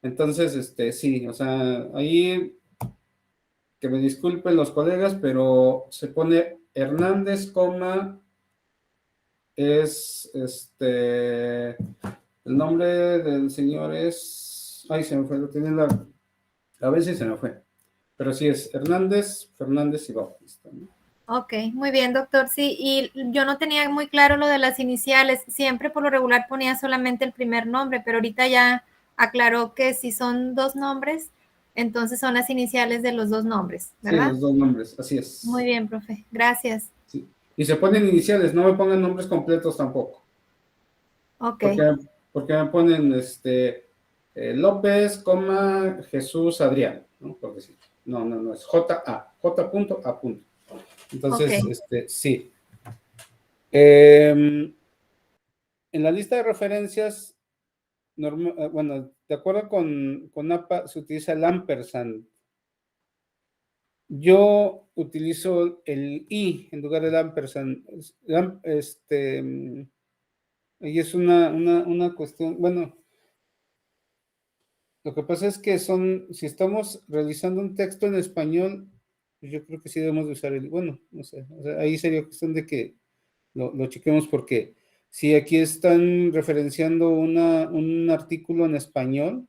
Entonces, sí, o sea, ahí que me disculpen los colegas, pero se pone Hernández, es el nombre del señor es, se me fue, lo tenía a veces se me fue, pero sí es Hernández, Fernández y Bautista, ¿no? Ok, muy bien, doctor. Sí, y yo no tenía muy claro lo de las iniciales. Siempre por lo regular ponía solamente el primer nombre, pero ahorita ya aclaró que si son dos nombres, entonces son las iniciales de los dos nombres, ¿verdad? Sí, los dos nombres, así es. Muy bien, profe. Gracias. Sí. Y se ponen iniciales, no me pongan nombres completos tampoco. Ok. Porque me ponen López, Jesús, Adrián, ¿no? Por decir. No, es J.A. J.A. Entonces, sí. En la lista de referencias, bueno, de acuerdo con APA, se utiliza el ampersand. Yo utilizo el I en lugar del ampersand. Y es una cuestión, bueno, lo que pasa es que si estamos realizando un texto en español, pues yo creo que sí debemos de usar bueno, no sé, o sea, ahí sería cuestión de que lo chequemos porque si aquí están referenciando un artículo en español,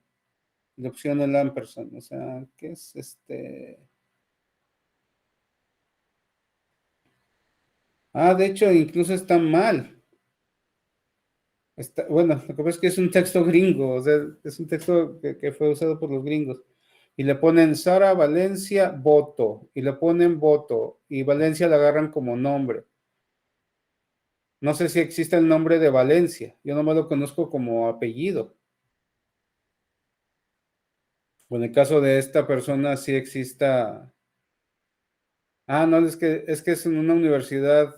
le pusieron el ampersand, o sea, ¿qué es de hecho, incluso está mal. Bueno, lo que pasa es que es un texto gringo, o sea, es un texto que fue usado por los gringos. Y le ponen Sara Valencia voto, y le ponen voto, y Valencia la agarran como nombre. No sé si existe el nombre de Valencia, yo nomás lo conozco como apellido. O en el caso de esta persona sí exista. No, es que es en una universidad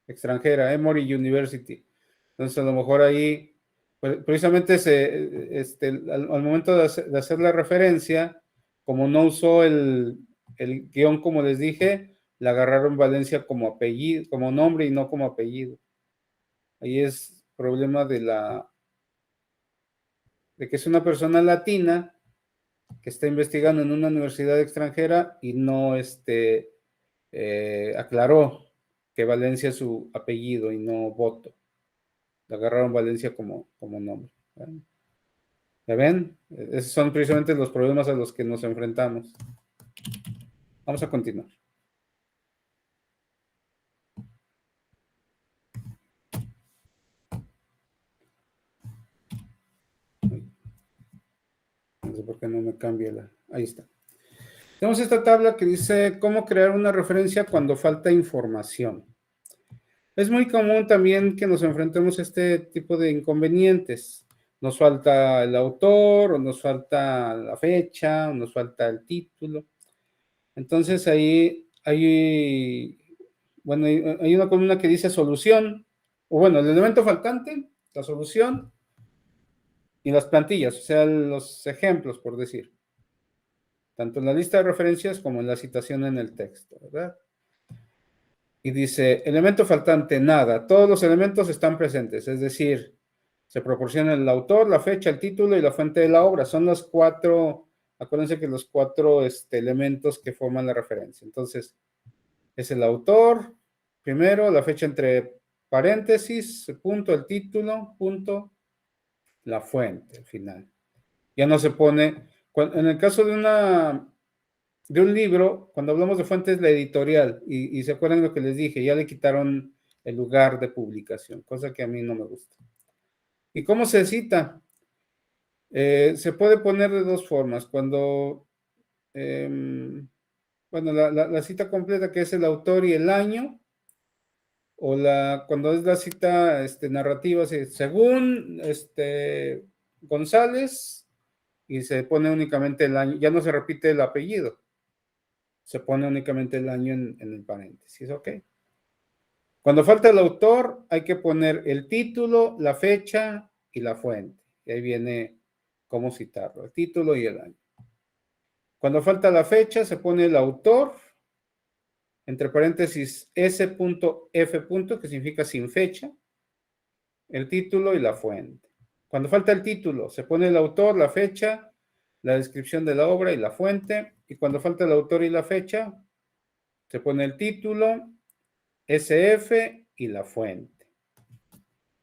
extranjera, Emory University. Entonces, a lo mejor ahí, pues, precisamente al momento de hacer la referencia, como no usó el guión, como les dije, la agarraron Valencia como apellido, como nombre y no como apellido. Ahí es problema de que es una persona latina que está investigando en una universidad extranjera y no aclaró que Valencia es su apellido y no Boto. Le agarraron Valencia como nombre. ¿Ya ven? Esos son precisamente los problemas a los que nos enfrentamos. Vamos a continuar. No sé por qué no me cambia la... Ahí está. Tenemos esta tabla que dice cómo crear una referencia cuando falta información. Es muy común también que nos enfrentemos a este tipo de inconvenientes. Nos falta el autor, o nos falta la fecha, o nos falta el título. Entonces ahí hay una columna que dice solución, o bueno, el elemento faltante, la solución y las plantillas, o sea, los ejemplos, por decir. Tanto en la lista de referencias como en la citación en el texto, ¿verdad? Y dice, elemento faltante, nada. Todos los elementos están presentes, es decir, se proporciona el autor, la fecha, el título y la fuente de la obra. Son los 4, acuérdense que los 4 elementos que forman la referencia. Entonces, es el autor, primero, la fecha entre paréntesis, punto, el título, punto, la fuente, al final. Ya no se pone, en el caso de un libro, cuando hablamos de fuentes, la editorial, y se acuerdan lo que les dije, ya le quitaron el lugar de publicación, cosa que a mí no me gusta. ¿Y cómo se cita? Se puede poner de 2 formas. Cuando, la cita completa, que es el autor y el año, o cuando es la cita narrativa, según González, y se pone únicamente el año, ya no se repite el apellido, se pone únicamente el año en el paréntesis, ¿ok? Cuando falta el autor, hay que poner el título, la fecha y la fuente. Y ahí viene cómo citarlo, el título y el año. Cuando falta la fecha, se pone el autor, entre paréntesis S.F. que significa sin fecha, el título y la fuente. Cuando falta el título, se pone el autor, la fecha, la descripción de la obra y la fuente. Y cuando falta el autor y la fecha, se pone el título, SF y la fuente.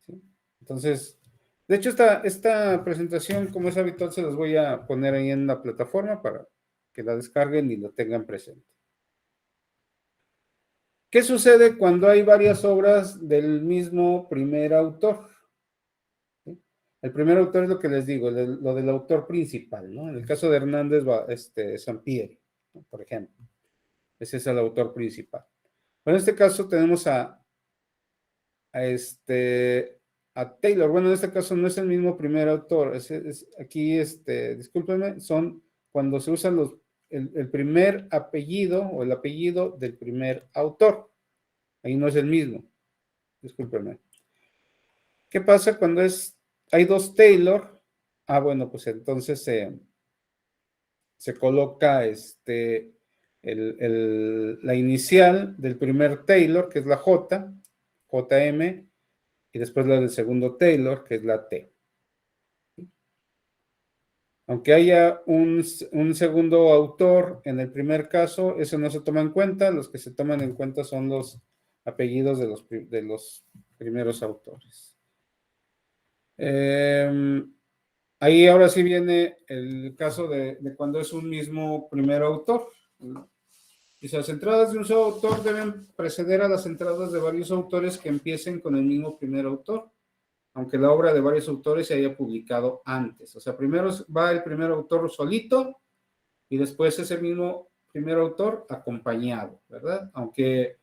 ¿Sí? Entonces, de hecho, esta presentación, como es habitual, se las voy a poner ahí en la plataforma para que la descarguen y lo tengan presente. ¿Qué sucede cuando hay varias obras del mismo primer autor? ¿Sí? El primer autor es lo que les digo, lo del autor principal, ¿no? En el caso de Hernández Sampieri, ¿no? Por ejemplo. Ese es el autor principal. Pero en este caso tenemos a Taylor. Bueno, en este caso no es el mismo primer autor. Aquí, discúlpenme, son cuando se usan el primer apellido o el apellido del primer autor. Ahí no es el mismo. Discúlpenme. ¿Qué pasa cuando hay 2 Taylor? Bueno, pues entonces se coloca la inicial del primer Taylor, que es la J, JM, y después la del segundo Taylor, que es la T. Aunque haya un segundo autor en el primer caso, eso no se toma en cuenta. Los que se toman en cuenta son los apellidos de los primeros autores. Ahí ahora sí viene el caso de cuando es un mismo primer autor. Dice, las entradas de un solo autor deben preceder a las entradas de varios autores que empiecen con el mismo primer autor, aunque la obra de varios autores se haya publicado antes. O sea, primero va el primer autor solito y después ese mismo primer autor acompañado, ¿verdad? Aunque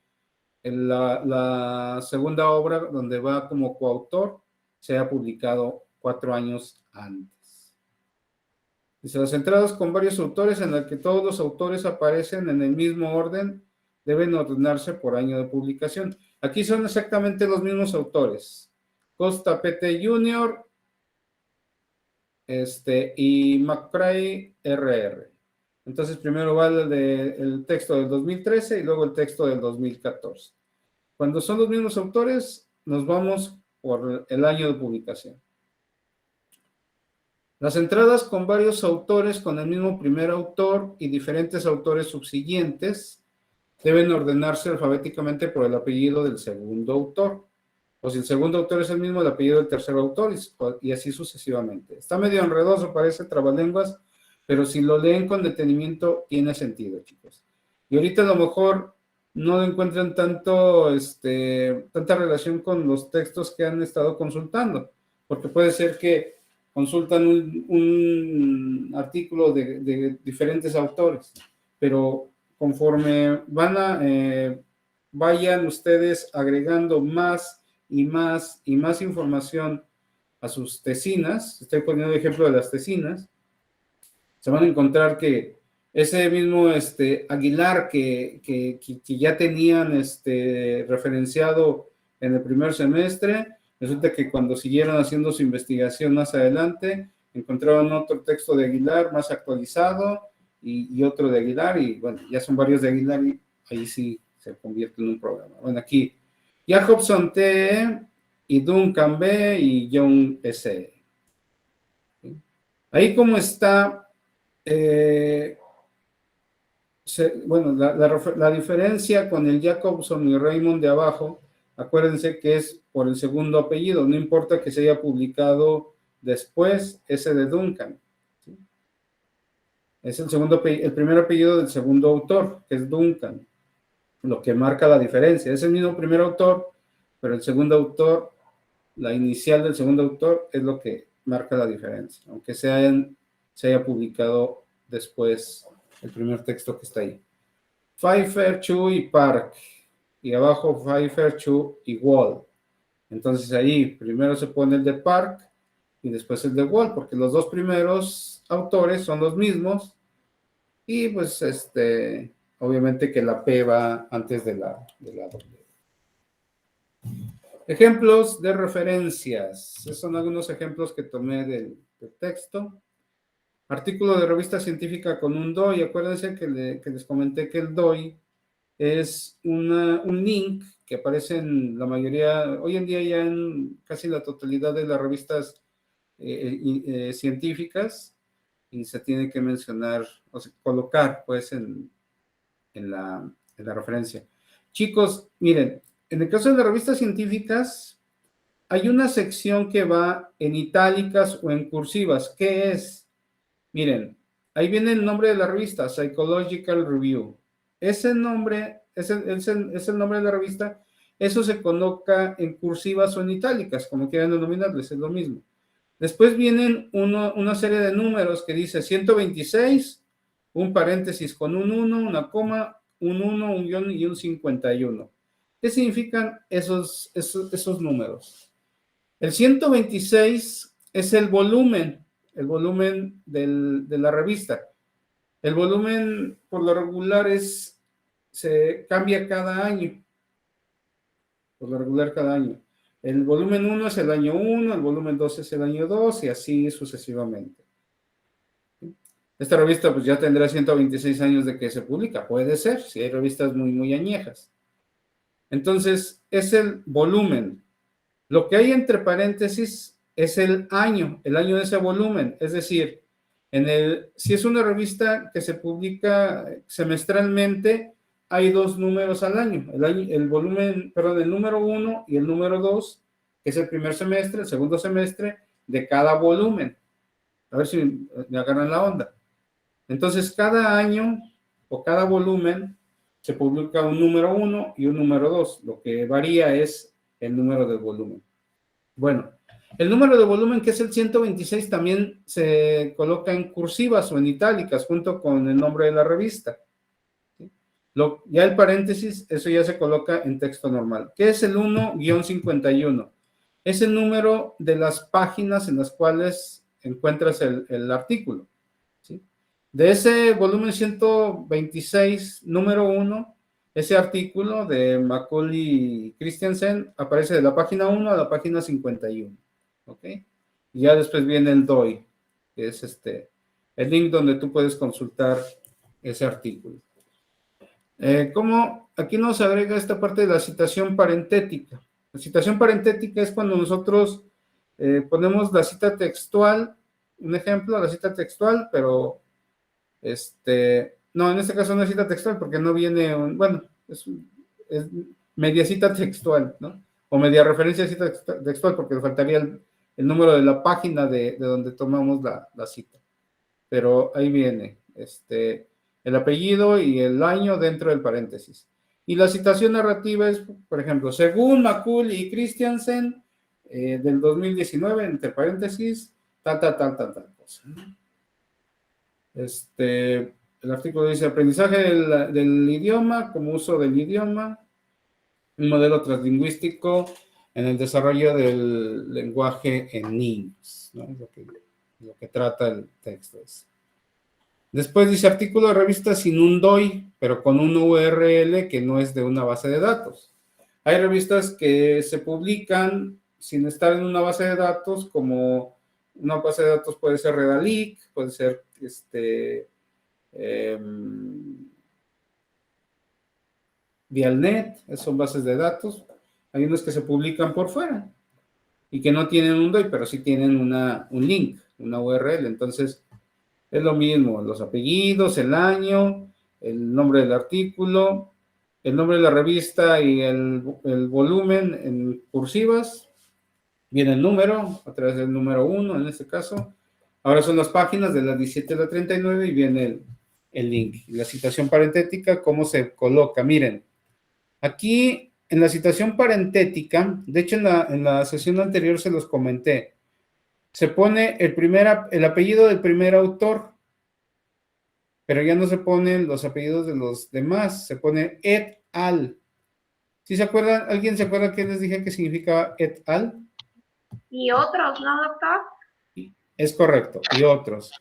en la segunda obra, donde va como coautor, se haya publicado 4 años antes. Dice, las entradas con varios autores en las que todos los autores aparecen en el mismo orden deben ordenarse por año de publicación. Aquí son exactamente los mismos autores. Costa P.T. Jr. Y McCrae R.R. Entonces primero va el texto del 2013 y luego el texto del 2014. Cuando son los mismos autores, nos vamos por el año de publicación. Las entradas con varios autores con el mismo primer autor y diferentes autores subsiguientes deben ordenarse alfabéticamente por el apellido del segundo autor. O si el segundo autor es el mismo, el apellido del tercer autor, y así sucesivamente. Está medio enredoso, parece trabalenguas, pero si lo leen con detenimiento, tiene sentido, chicos. Y ahorita a lo mejor no encuentran tanta relación con los textos que han estado consultando, porque puede ser que consultan un artículo de diferentes autores, pero conforme vayan ustedes agregando más y más y más información a sus tesinas, estoy poniendo el ejemplo de las tesinas, se van a encontrar que ese mismo Aguilar que ya tenían referenciado en el primer semestre, resulta que cuando siguieron haciendo su investigación más adelante, encontraron otro texto de Aguilar más actualizado y otro de Aguilar, y bueno, ya son varios de Aguilar y ahí sí se convierte en un programa. Bueno, aquí Jacobson T y Duncan B y Young S. Ahí como está, la diferencia con el Jacobson y Raymond de abajo, acuérdense que es por el segundo apellido, no importa que se haya publicado después ese de Duncan. ¿Sí? Es el primer apellido del segundo autor, que es Duncan, lo que marca la diferencia. Es el mismo primer autor, pero el segundo autor, la inicial del segundo autor es lo que marca la diferencia, aunque se haya publicado después el primer texto que está ahí. Pfeiffer, Chu y Park, y abajo Pfeiffer, Chu y Wall. Entonces ahí primero se pone el de Park y después el de Wall, porque los dos primeros autores son los mismos, y pues obviamente que la P va antes de la W. Ejemplos de referencias. Esos son algunos ejemplos que tomé del texto. Artículo de revista científica con un DOI. Acuérdense que les comenté que el DOI es un link que aparece en la mayoría, hoy en día ya en casi la totalidad de las revistas científicas, y se tiene que mencionar, o sea, colocar pues en la referencia. Chicos, miren, en el caso de las revistas científicas, hay una sección que va en itálicas o en cursivas. ¿Qué es? Miren, ahí viene el nombre de la revista, Psychological Review. Ese nombre es el nombre de la revista. Eso se coloca en cursivas o en itálicas, como quieran denominarles, es lo mismo. Después vienen una serie de números que dice 126, un paréntesis con un 1, una coma, un 1, un guión y un 51. ¿Qué significan esos números? El 126 es el volumen de la revista. El volumen, por lo regular, se cambia cada año. Por lo regular, cada año. El volumen 1 es el año 1, el volumen 2 es el año 2, y así sucesivamente. Esta revista pues ya tendrá 126 años de que se publica. Puede ser, si hay revistas muy, muy añejas. Entonces, es el volumen. Lo que hay entre paréntesis es el año de ese volumen. Es decir, si es una revista que se publica semestralmente, hay dos números al año. El número 1 y el número 2, que es el primer semestre, el segundo semestre de cada volumen. A ver si me agarran la onda. Entonces, cada año o cada volumen se publica un número 1 y un número 2. Lo que varía es el número de volumen. Bueno, el número de volumen, que es el 126, también se coloca en cursivas o en itálicas junto con el nombre de la revista. ¿Sí? Ya el paréntesis, eso ya se coloca en texto normal. ¿Qué es el 1-51? Es el número de las páginas en las cuales encuentras el artículo. ¿Sí? De ese volumen 126, número 1, ese artículo de Macaulay Christensen aparece de la página 1 a la página 51. ¿Ok? Y ya después viene el DOI, que es el link donde tú puedes consultar ese artículo. ¿Cómo? Aquí nos agrega esta parte de la citación parentética. La citación parentética es cuando nosotros ponemos la cita textual, un ejemplo, la cita textual, pero No, en este caso no es cita textual porque no viene, bueno, es media cita textual, ¿no? O media referencia a cita textual porque le faltaría el número de la página de donde tomamos la cita. Pero ahí viene el apellido y el año dentro del paréntesis. Y la citación narrativa es, por ejemplo, según McCool y Christiansen, del 2019, entre paréntesis, tal cosa, ¿no? El artículo dice aprendizaje del idioma como uso del idioma, un modelo translingüístico en el desarrollo del lenguaje en niños, ¿no? Lo que trata el texto. Después dice artículo de revista sin un DOI, pero con un URL que no es de una base de datos. Hay revistas que se publican sin estar en una base de datos, como una base de datos puede ser Redalic, puede ser Vialnet, son bases de datos. Hay unos que se publican por fuera y que no tienen un DOI, pero sí tienen un link, una URL. Entonces, es lo mismo, los apellidos, el año, el nombre del artículo, el nombre de la revista y el volumen en cursivas. Viene el número, a través del número 1 en este caso. Ahora son las páginas de la 17 a la 39 y viene el link. La citación parentética, ¿cómo se coloca? Miren, aquí en la citación parentética, de hecho en la sesión anterior se los comenté, se pone el apellido del primer autor, pero ya no se ponen los apellidos de los demás, se pone et al. ¿Sí se acuerdan? ¿Alguien se acuerda qué les dije que significaba et al? Y otros, ¿no, doctor? Es correcto, y otros.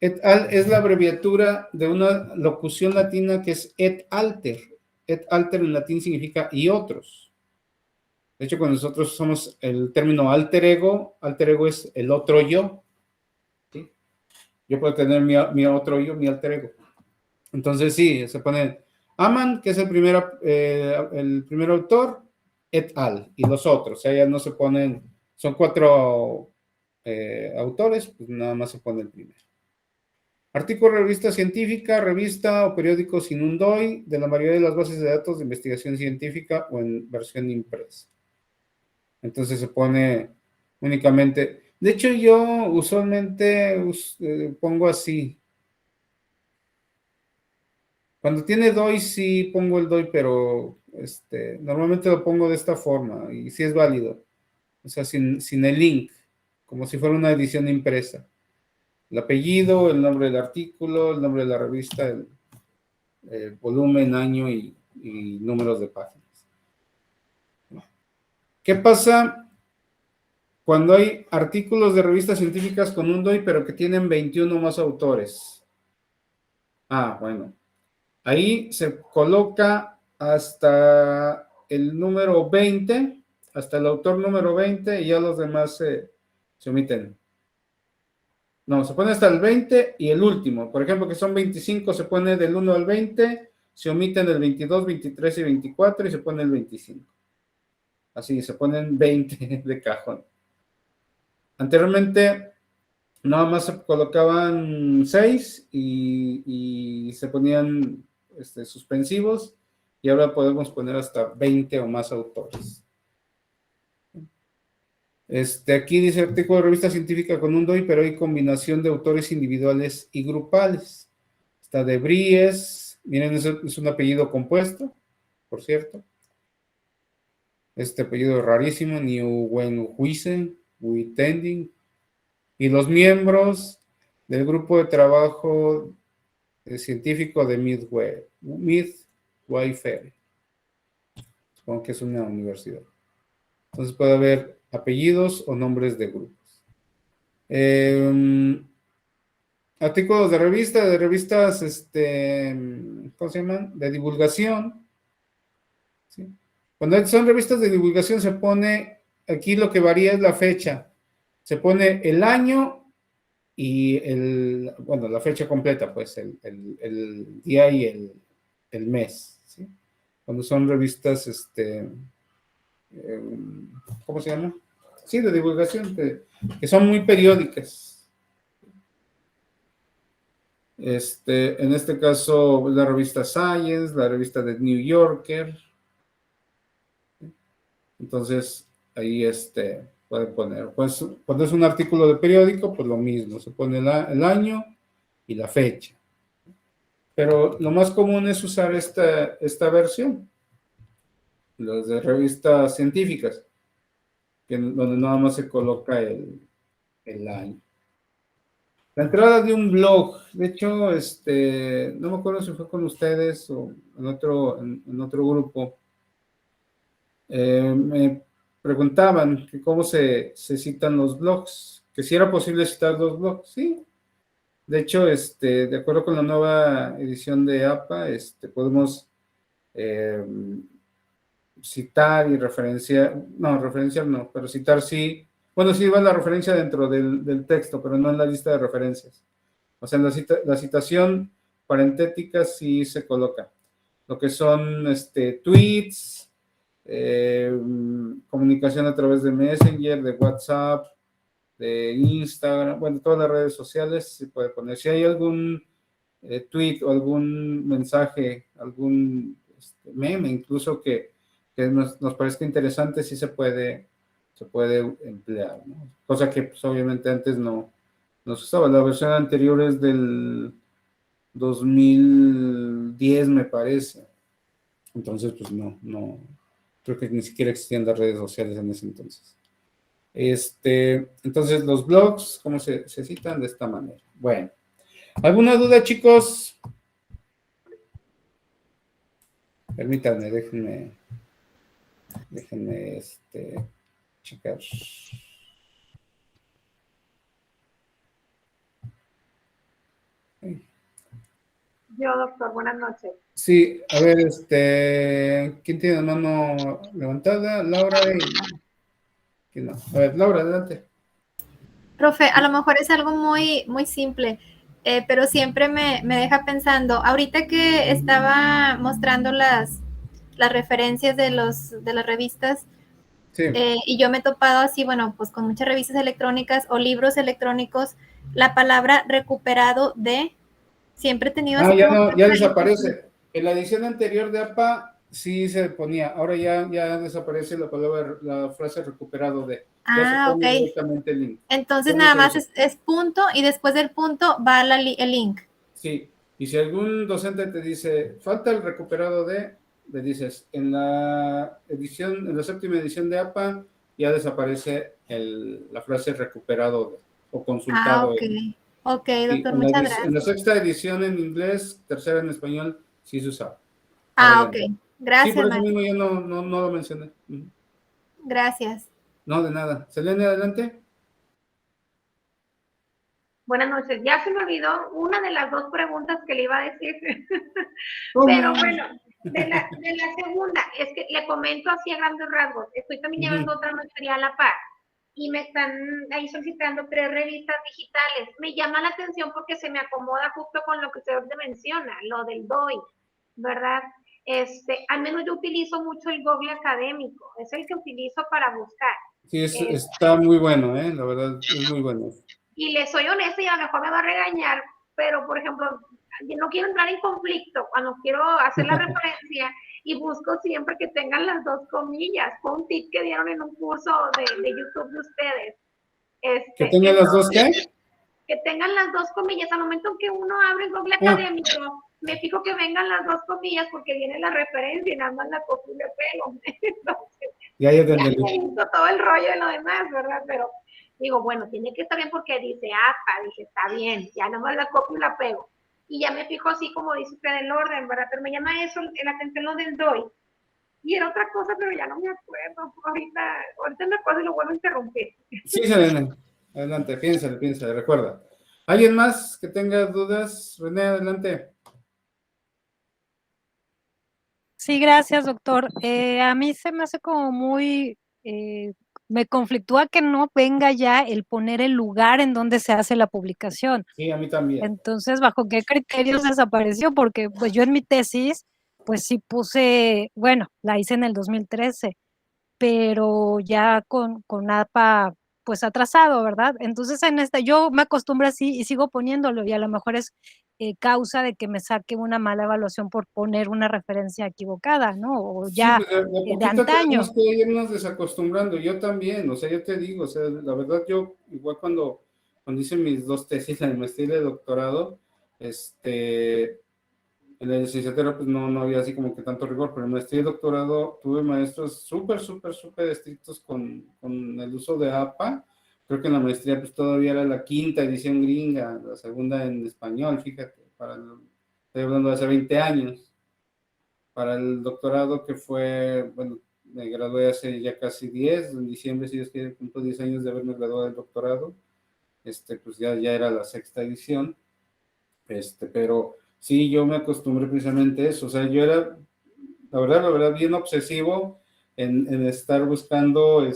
Et al es la abreviatura de una locución latina que es et alter. Et alter en latín significa y otros. De hecho, cuando nosotros usamos el término alter ego es el otro yo. ¿Sí? Yo puedo tener mi otro yo, mi alter ego. Entonces, sí, se pone Aman, que es el primer autor, et al, y los otros. O sea, ya no se ponen, son 4 autores, pues nada más se pone el primero. Artículo de revista científica, revista o periódico sin un DOI de la mayoría de las bases de datos de investigación científica o en versión impresa. Entonces se pone únicamente. De hecho, yo usualmente pongo así. Cuando tiene DOI sí pongo el DOI, pero normalmente lo pongo de esta forma y sí es válido. O sea, sin el link, como si fuera una edición impresa. El apellido, el nombre del artículo, el nombre de la revista, el volumen, año y números de páginas. ¿Qué pasa cuando hay artículos de revistas científicas con un DOI, pero que tienen 21 más autores? Ah, bueno. Ahí se coloca hasta el número 20, hasta el autor número 20, y ya los demás se omiten. No, se pone hasta el 20 y el último. Por ejemplo, que son 25, se pone del 1 al 20, se omiten el 22, 23 y 24 y se pone el 25. Así, se ponen 20 de cajón. Anteriormente, nada más se colocaban 6 y se ponían suspensivos, y ahora podemos poner hasta 20 o más autores. Aquí dice artículo de revista científica con un DOI, pero hay combinación de autores individuales y grupales. Está de Bries, miren, es un apellido compuesto, por cierto. Este apellido es rarísimo, Nieuwenhuisen, Uitending. Y los miembros del grupo de trabajo científico de Midwifery. Supongo que es una universidad. Entonces puede haber apellidos o nombres de grupos. Artículos de revistas, ¿cómo se llaman? De divulgación. ¿Sí? Cuando son revistas de divulgación se pone, aquí lo que varía es la fecha. Se pone el año y la fecha completa, pues, el día y el mes. ¿Sí? Cuando son revistas, ¿cómo se llama? Sí, de divulgación, que son muy periódicas. En este caso, la revista Science, la revista The New Yorker. Entonces, ahí pueden poner, pues cuando es un artículo de periódico, pues lo mismo, se pone el año y la fecha. Pero lo más común es usar esta versión, las de revistas científicas, donde nada más se coloca el año. La entrada de un blog, de hecho, no me acuerdo si fue con ustedes o en otro grupo, me preguntaban que cómo se citan los blogs, que si era posible citar los blogs. Sí, de hecho, de acuerdo con la nueva edición de APA, podemos citar y referenciar no, pero citar sí. Bueno, sí va la referencia dentro del texto, pero no en la lista de referencias. O sea, en la citación parentética sí se coloca. Lo que son tweets, comunicación a través de Messenger, de WhatsApp, de Instagram, bueno, todas las redes sociales se puede poner. Si hay algún tweet o algún mensaje, algún meme incluso que nos parezca interesante, sí se puede emplear, ¿no? Cosa que pues, obviamente antes no se usaba. La versión anterior es del 2010, me parece. Entonces, pues no, creo que ni siquiera existían las redes sociales en ese entonces. Entonces, los blogs, ¿cómo se citan? De esta manera. Bueno, ¿alguna duda, chicos? Permítanme, déjenme checar. Yo, doctor, buenas noches. Sí, a ver, ¿quién tiene la mano levantada? Laura y... ¿Quién no? A ver, Laura, adelante. Profe, a lo mejor es algo muy, muy simple, pero siempre me deja pensando. Ahorita que estaba mostrando las referencias de las revistas, Sí. y yo me he topado así, bueno, pues con muchas revistas electrónicas o libros electrónicos, la palabra recuperado de, siempre he tenido así. Ya desaparece. En la edición anterior de APA sí se ponía, ahora ya desaparece la frase recuperado de. Ya se pone directamente el link. Entonces nada más es punto y después del punto va el link. Sí, y si algún docente te dice, falta el recuperado de, le dices, en la séptima edición de APA ya desaparece la frase recuperado de, o consultado. Ok, doctor, muchas gracias. En la sexta edición en inglés, tercera en español, sí se usaba. Ok, gracias. Sí, por eso mismo yo no lo mencioné. Gracias. No, de nada. Selene, adelante. Buenas noches. Ya se me olvidó una de las dos preguntas que le iba a decir. Pero bueno, de la segunda, es que le comento así a grandes rasgos. Estoy también llevando otra maestría a la par y me están ahí solicitando 3 revistas digitales. Me llama la atención porque se me acomoda justo con lo que usted menciona, lo del DOI, ¿verdad? Al menos yo utilizo mucho el Google académico, es el que utilizo para buscar. Sí, está muy bueno, la verdad, es muy bueno. Y le soy honesta y a lo mejor me va a regañar, pero por ejemplo, yo no quiero entrar en conflicto cuando quiero hacer la referencia y busco siempre que tengan las 2 comillas. Fue un tip que dieron en un curso de YouTube de ustedes. ¿Que tengan las 2 qué? Que tengan las 2 comillas. Al momento que uno abre el Google académico, me fijo que vengan las 2 comillas porque viene la referencia y nada más la copio y le pego. Entonces, ya todo el rollo de lo demás, ¿verdad? Pero digo, bueno, tiene que estar bien porque dice APA, dije, está bien, ya nomás la copio y la pego. Y ya me fijo así como dice usted el orden, ¿verdad? Pero me llama eso, la atención lo del DOI. Y era otra cosa, pero ya no me acuerdo. Ahorita me acuerdo y lo vuelvo a interrumpir. Sí, Selene, adelante, piénsale, recuerda. ¿Alguien más que tenga dudas? René, adelante. Sí, gracias, doctor. A mí se me hace como muy, me conflictúa que no venga ya el poner el lugar en donde se hace la publicación. Sí, a mí también. Entonces, ¿bajo qué criterios desapareció? Porque pues yo en mi tesis, pues sí puse, bueno, la hice en el 2013, pero ya con APA pues atrasado, ¿verdad? Entonces en esta yo me acostumbro así y sigo poniéndolo y a lo mejor es causa de que me saque una mala evaluación por poner una referencia equivocada, ¿no? O ya Sí, pues de de poquito antaño. tenemos que irnos desacostumbrando. Yo también, o sea, yo te digo, o sea, la verdad yo, igual cuando hice mis 2 tesis, la de maestría y la de doctorado, en la licenciatura pues no había así como que tanto rigor, pero en maestría y doctorado tuve maestros súper estrictos con el uso de APA. Creo que en la maestría pues todavía era la 5ª edición gringa, la 2ª en español, fíjate, estoy hablando de hace 20 años. Para el doctorado que fue, bueno, me gradué hace ya casi 10, en diciembre, si es que cumplo 10 años de haberme graduado del doctorado, pues ya era la 6ª edición, pero sí, yo me acostumbré precisamente a eso, o sea, yo era, la verdad, bien obsesivo en estar buscando,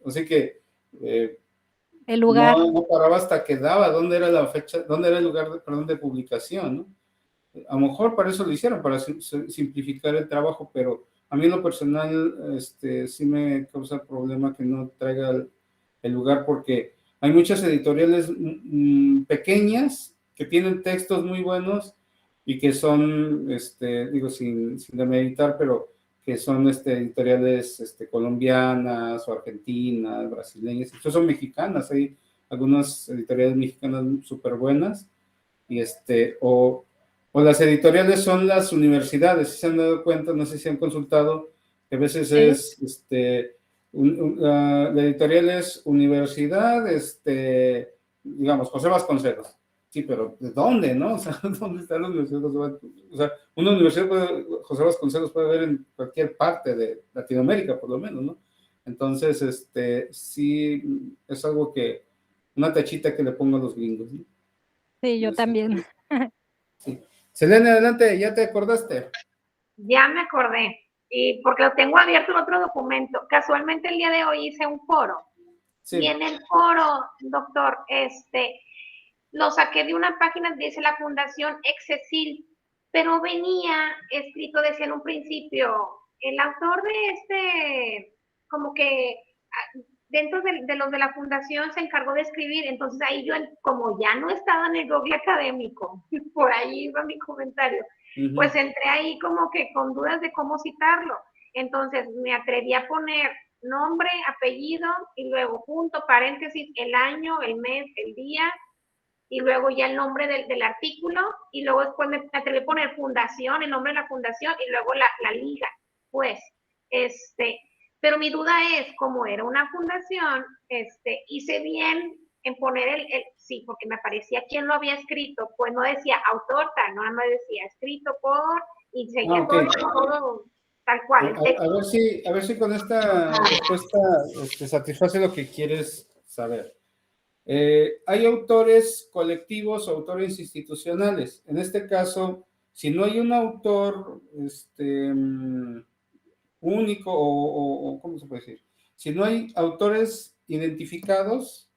o sea que El lugar. no paraba hasta que daba dónde era la fecha, dónde era el lugar, de publicación, ¿no? A lo mejor para eso lo hicieron, para simplificar el trabajo, pero a mí en lo personal sí me causa problema que no traiga el lugar, porque hay muchas editoriales pequeñas que tienen textos muy buenos y que son, digo, sin demeritar, pero que son editoriales colombianas o argentinas, brasileñas, incluso son mexicanas. Hay algunas editoriales mexicanas súper buenas, y o las editoriales son las universidades. Si se han dado cuenta, no sé si han consultado, que a veces es, la editorial es universidad, digamos, José Vasconcelos. Sí, pero ¿de dónde, no? O sea, ¿dónde está la Universidad José Vasconcelos? O sea, una universidad José Vasconcelos puede haber en cualquier parte de Latinoamérica, por lo menos, ¿no? Entonces, sí, es algo que, una tachita que le pongo a los gringos, ¿no? Sí, yo también. Sí. Selene, adelante, ¿ya te acordaste? Ya me acordé, y porque lo tengo abierto en otro documento. Casualmente el día de hoy hice un foro, Sí. y en el foro, doctor, lo saqué de una página, dice la Fundación Excecil, pero venía escrito, decía en un principio, el autor de como que dentro de los de la fundación se encargó de escribir. Entonces ahí yo, como ya no estaba en el Google académico, por ahí iba mi comentario, pues entré ahí como que con dudas de cómo citarlo. Entonces me atreví a poner nombre, apellido, y luego punto, paréntesis, el año, el mes, el día, y luego ya el nombre del artículo, y luego después me atreví a poner fundación, el nombre de la fundación, y luego la liga. Pues, pero mi duda es, como era una fundación, hice bien en poner sí, porque me aparecía quién lo había escrito, pues no decía autor, tal, no me decía escrito por, y seguía todo tal cual. A ver si con esta respuesta satisface lo que quieres saber. Hay autores colectivos o autores institucionales. En este caso, si no hay un autor único o ¿cómo se puede decir? Si no hay autores identificados,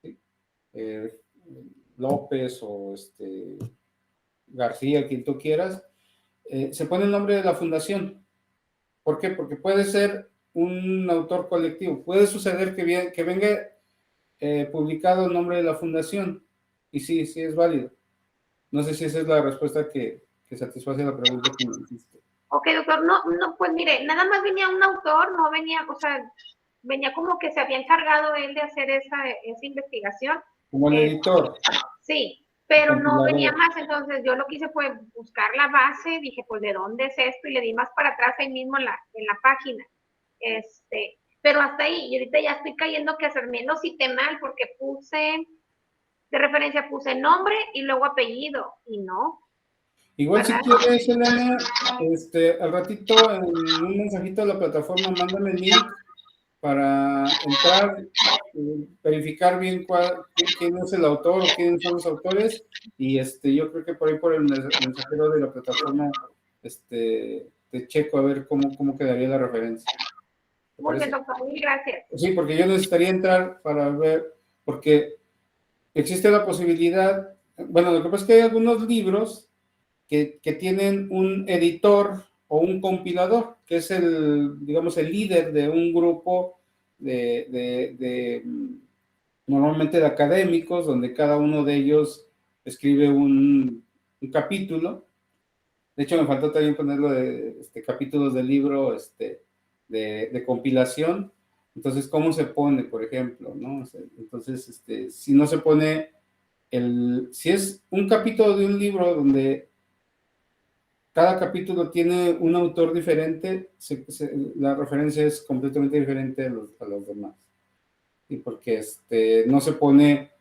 ¿sí? López o García, quien tú quieras, se pone el nombre de la fundación. ¿Por qué? Porque puede ser un autor colectivo. Puede suceder que venga publicado el nombre de la fundación, y sí es válido. No sé si esa es la respuesta que satisface la pregunta que me hiciste. Ok, doctor, no, pues mire, nada más venía un autor, no venía, o sea, venía como que se había encargado él de hacer esa investigación. Como el editor. Sí, pero no venía más. Entonces yo lo que hice fue buscar la base, dije, pues, ¿de dónde es esto? Y le di más para atrás ahí mismo en la página. Pero hasta ahí, y ahorita ya estoy cayendo que hacerme lo cité mal, porque de referencia puse nombre y luego apellido, y no. Igual si quieres, Elena, al ratito en un mensajito de la plataforma, mándame el link para entrar, verificar bien quién es el autor o quiénes son los autores, y yo creo que por ahí por el mensajero de la plataforma te checo a ver cómo quedaría la referencia. Muy bien, doctor, mil gracias. Sí, porque yo necesitaría entrar para ver, porque existe la posibilidad, bueno, lo que pasa es que hay algunos libros que tienen un editor o un compilador, que es digamos, el líder de un grupo de normalmente de académicos, donde cada uno de ellos escribe un capítulo. De hecho, me faltó también ponerlo de capítulos del libro de compilación. Entonces, ¿cómo se pone, por ejemplo? ¿No? O sea, entonces, si no se pone si es un capítulo de un libro donde cada capítulo tiene un autor diferente, la referencia es completamente diferente a los demás. Y porque no se pone,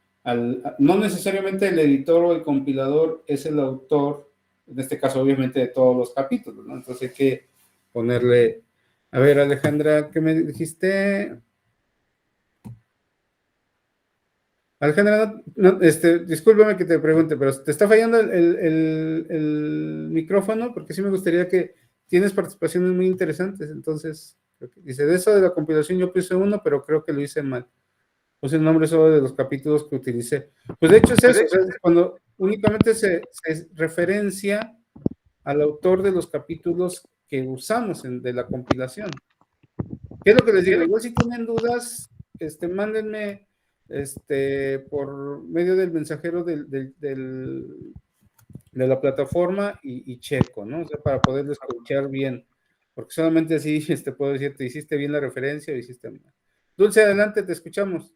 no necesariamente el editor o el compilador es el autor, en este caso obviamente de todos los capítulos, ¿no? Entonces hay que ponerle, a ver Alejandra, ¿qué me dijiste? Alejandra, discúlpame que te pregunte, pero ¿te está fallando el micrófono? Porque sí me gustaría que tienes participaciones muy interesantes, entonces, dice, de eso de la compilación yo puse uno, pero creo que lo hice mal. Puse el nombre solo de los capítulos que utilicé. Pues de hecho es eso, es cuando únicamente se referencia al autor de los capítulos que usamos de la compilación. ¿Qué es lo que les digo? Igual si tienen dudas, mándenme por medio del mensajero de la plataforma y checo, ¿no? O sea, para poderlo escuchar bien. Porque solamente así puedo decir, ¿te hiciste bien la referencia o hiciste mal? Dulce, adelante, te escuchamos.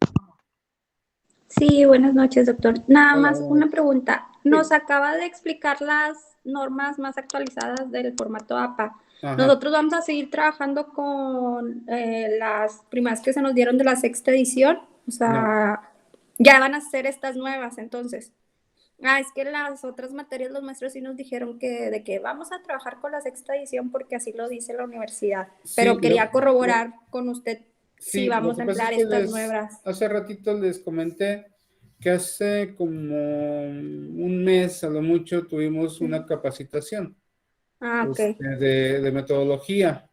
Sí, buenas noches, doctor. Nada Hola, más hola. una pregunta. Nos Sí. acaba de explicar las normas más actualizadas del formato APA. Ajá. Nosotros vamos a seguir trabajando con las primas que se nos dieron de la sexta edición. O sea, ya van a ser estas nuevas, entonces. Es que las otras materias los maestros sí nos dijeron de que vamos a trabajar con la sexta edición porque así lo dice la universidad. Pero Sí, quería corroborar con usted si lo vamos que a pasa emplear es que estas nuevas. hace ratito les comenté que hace como un mes a lo mucho tuvimos una capacitación Ok. de metodología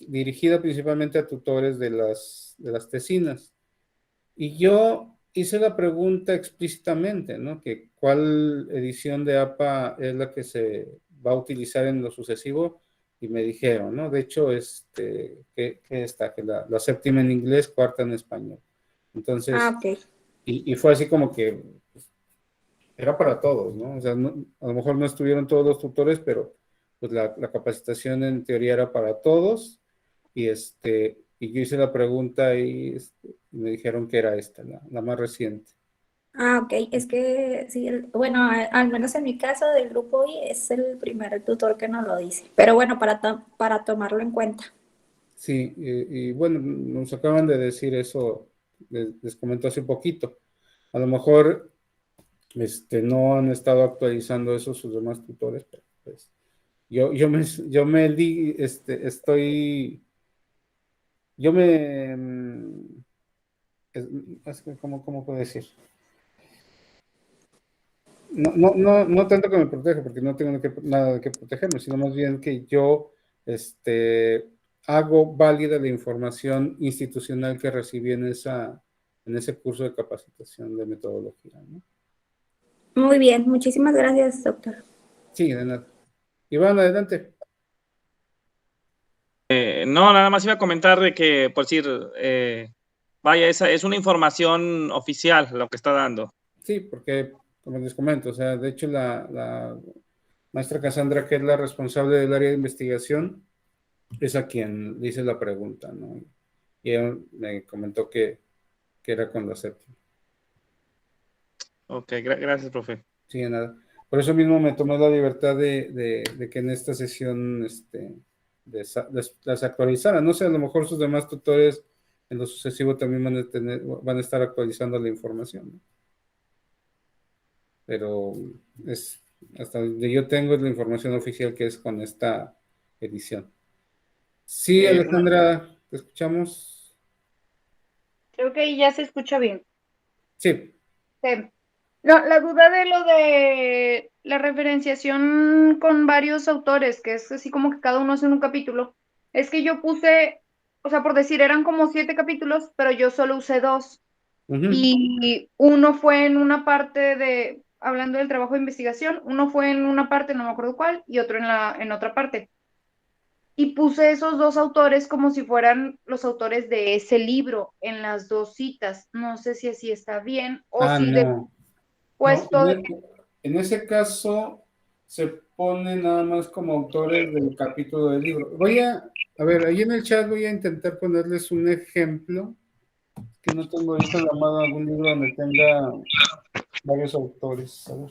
dirigida principalmente a tutores de las tesinas. Y yo hice la pregunta explícitamente, ¿no? Que cuál edición de APA es la que se va a utilizar en lo sucesivo, y me dijeron, ¿no? De hecho, que está, que la séptima en inglés, cuarta en español. Entonces, Ok. y fue así como que pues, era para todos, ¿no? O sea, a lo mejor no estuvieron todos los tutores, pero pues la capacitación en teoría era para todos, y y yo hice la pregunta y me dijeron que era esta, la más reciente. Ok, es que sí, bueno, al menos en mi caso del grupo I es el primer tutor que nos lo dice, pero bueno, para tomarlo en cuenta. Sí, y bueno, nos acaban de decir eso, les comento hace poquito. A lo mejor no han estado actualizando eso sus demás tutores, pero pues yo me di, yo me, ¿cómo puedo decir? No tanto que me proteja, porque no tengo nada que protegerme, sino más bien que yo hago válida la información institucional que recibí en ese curso de capacitación de metodología, ¿no? Muy bien, muchísimas gracias, doctor. Sí, de nada. Iván, adelante. No, nada más iba a comentar de que, por decir, vaya, esa es una información oficial lo que está dando. Sí, porque, como les comento, o sea, de hecho la maestra Cassandra, que es la responsable del área de investigación, es a quien le hice la pregunta, ¿no? Y ella me comentó que era con la séptima. Ok, gracias, profe. Sí, de nada. Por eso mismo me tomé la libertad de que en esta sesión las actualizara. No sé, a lo mejor sus demás tutores en lo sucesivo también van a estar actualizando la información, ¿no? Pero hasta donde yo tengo es la información oficial que es con esta edición. Sí, Alejandra, ¿te escuchamos? Creo que ahí ya se escucha bien. Sí. No, la duda de lo de la referenciación con varios autores, que es así como que cada uno hace un capítulo, es que yo puse, o sea, por decir, eran como 7 capítulos, pero yo solo usé 2. Y uno fue en una parte hablando del trabajo de investigación, uno fue en una parte, no me acuerdo cuál, y otro en otra parte. y puse esos dos autores como si fueran los autores de ese libro en las dos citas. No sé si así está bien o si de No. No, puesto de... en ese caso se pone nada más como autores del capítulo del libro. A ver, ahí en el chat voy a intentar ponerles un ejemplo, que no tengo ahorita en la mano algún libro donde tenga varios autores. A ver.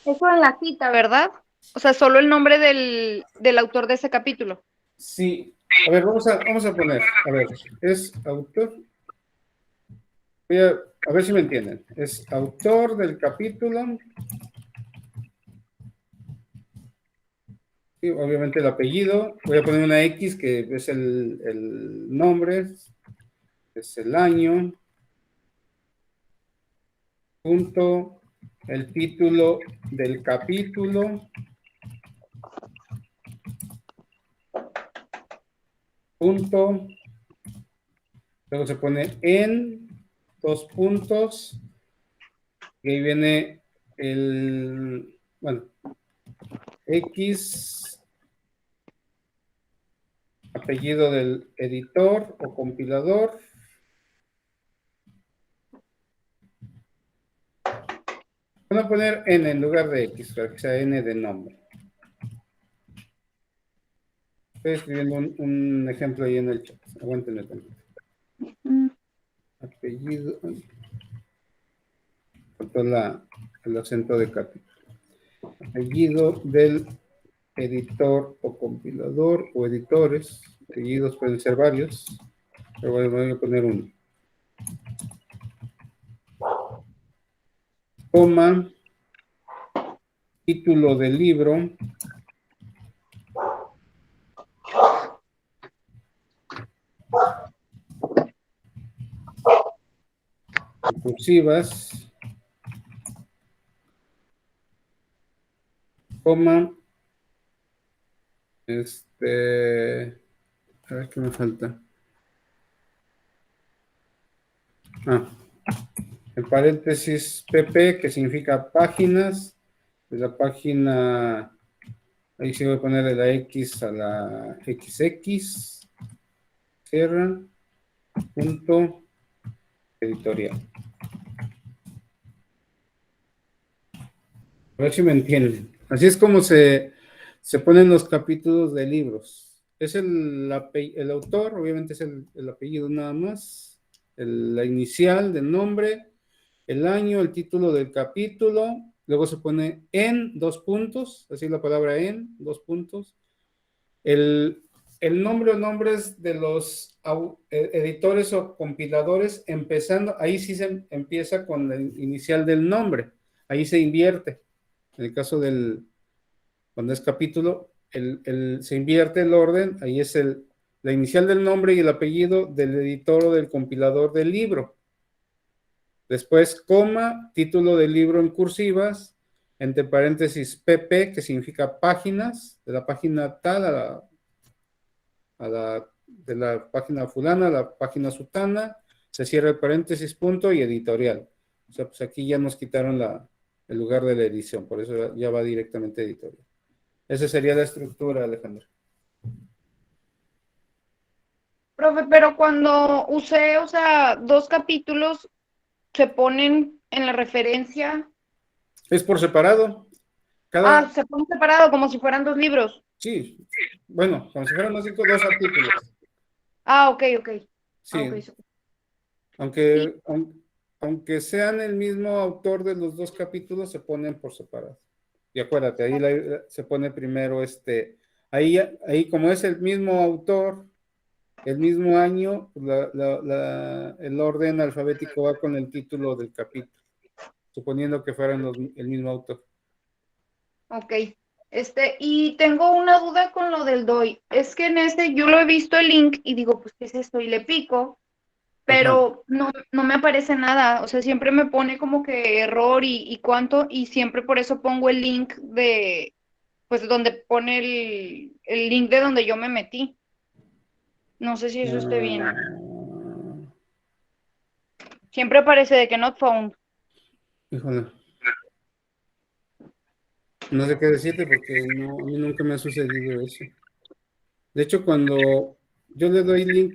Eso en la cita, ¿verdad? O sea, solo el nombre del autor de ese capítulo. Sí, a ver, vamos a poner, a ver, es autor, a ver si me entienden, es autor del capítulo, y obviamente el apellido, voy a poner una X que es el nombre, es el año, punto, el título del capítulo, punto, luego se pone en, dos puntos, y ahí viene bueno, X, apellido del editor o compilador. Voy a poner N en lugar de X, para que sea N de nombre. Estoy escribiendo un ejemplo ahí en el chat. Aguántenme también. Apellido. Faltó el acento de capítulo. Apellido del editor o compilador o editores. Apellidos pueden ser varios, pero voy a poner uno. Coma, título del libro, cursivas, coma, a ver qué me falta. En paréntesis PP, que significa páginas, de la página, ahí sí voy a ponerle la X a la XX, cierra, punto, editorial. A ver si me entienden. Así es como se ponen los capítulos de libros. Es el autor, obviamente es el apellido nada más, la inicial del nombre, el año, el título del capítulo, luego se pone en, dos puntos, así la palabra en, dos puntos, el nombre o nombres de los editores o compiladores, empezando, ahí sí se empieza con la inicial del nombre, ahí se invierte, en el caso cuando es capítulo, se invierte el orden, ahí es la inicial del nombre y el apellido del editor o del compilador del libro. Después, coma, título del libro en cursivas, entre paréntesis PP, que significa páginas, de la página tal de la página fulana a la página sutana, se cierra el paréntesis, punto y editorial. O sea, pues aquí ya nos quitaron el lugar de la edición, por eso ya va directamente a editorial. Esa sería la estructura, Alejandro. Profe, pero cuando usé, o sea, dos capítulos, se ponen en la referencia. Es por separado. Se ponen separado, como si fueran dos libros. Sí, bueno, como si fueran dos artículos. Ok. Sí. Okay. Aunque sean el mismo autor de los dos capítulos, se ponen por separado. Y acuérdate, ahí se pone primero ahí como es el mismo autor, el mismo año, el orden alfabético va con el título del capítulo, suponiendo que fueran el mismo autor. Ok. Y tengo una duda con lo del DOI. Es que en yo lo he visto el link y digo, pues, ¿qué es esto? Y le pico, pero no me aparece nada. O sea, siempre me pone como que error y cuánto, y siempre por eso pongo el link pues, donde pone el link de donde yo me metí. No sé si eso esté bien. Siempre aparece de que not found. Híjole. No sé qué decirte porque a mí nunca me ha sucedido eso. De hecho, cuando yo le doy link,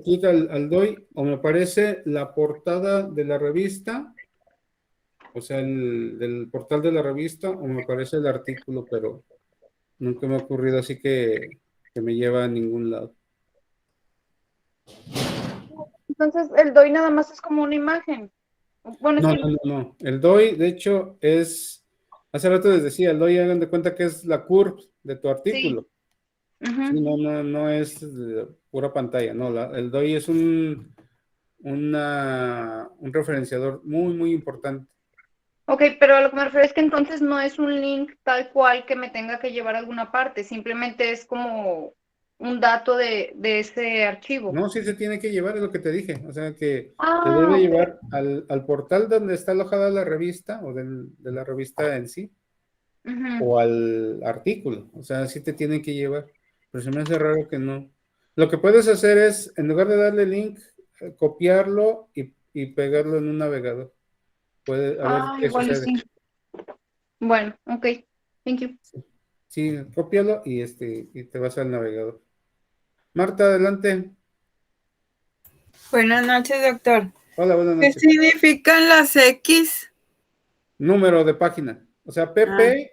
clic al DOI, o me aparece la portada de la revista, o sea, del portal de la revista, o me aparece el artículo, pero nunca me ha ocurrido así que me lleva a ningún lado. Entonces, el DOI nada más es como una imagen. Bueno, es No, que no, no, no. El DOI, de hecho, hace rato les decía, el DOI, hagan de cuenta que es la curve de tu artículo. Ujú. Sí, no es pura pantalla, no. El DOI es un referenciador muy, muy importante. Ok, pero a lo que me refiero es que entonces no es un link tal cual que me tenga que llevar a alguna parte, simplemente es como un dato de ese archivo. No, sí se tiene que llevar, es lo que te dije. O sea, que te Ah, debe ok. llevar al portal donde está alojada la revista, o de la revista en sí, Ujú. o al artículo. O sea, sí te tiene que llevar. Pero se me hace raro que no. Lo que puedes hacer es, en lugar de darle link, copiarlo y pegarlo en un navegador. A ver qué Igual y sucede. sí. Bueno, ok. Thank you. Sí, cópialo y te vas al navegador. Marta, adelante. Buenas noches, doctor. Hola, buenas ¿Qué noches. significan las X? Número de página. O sea, PP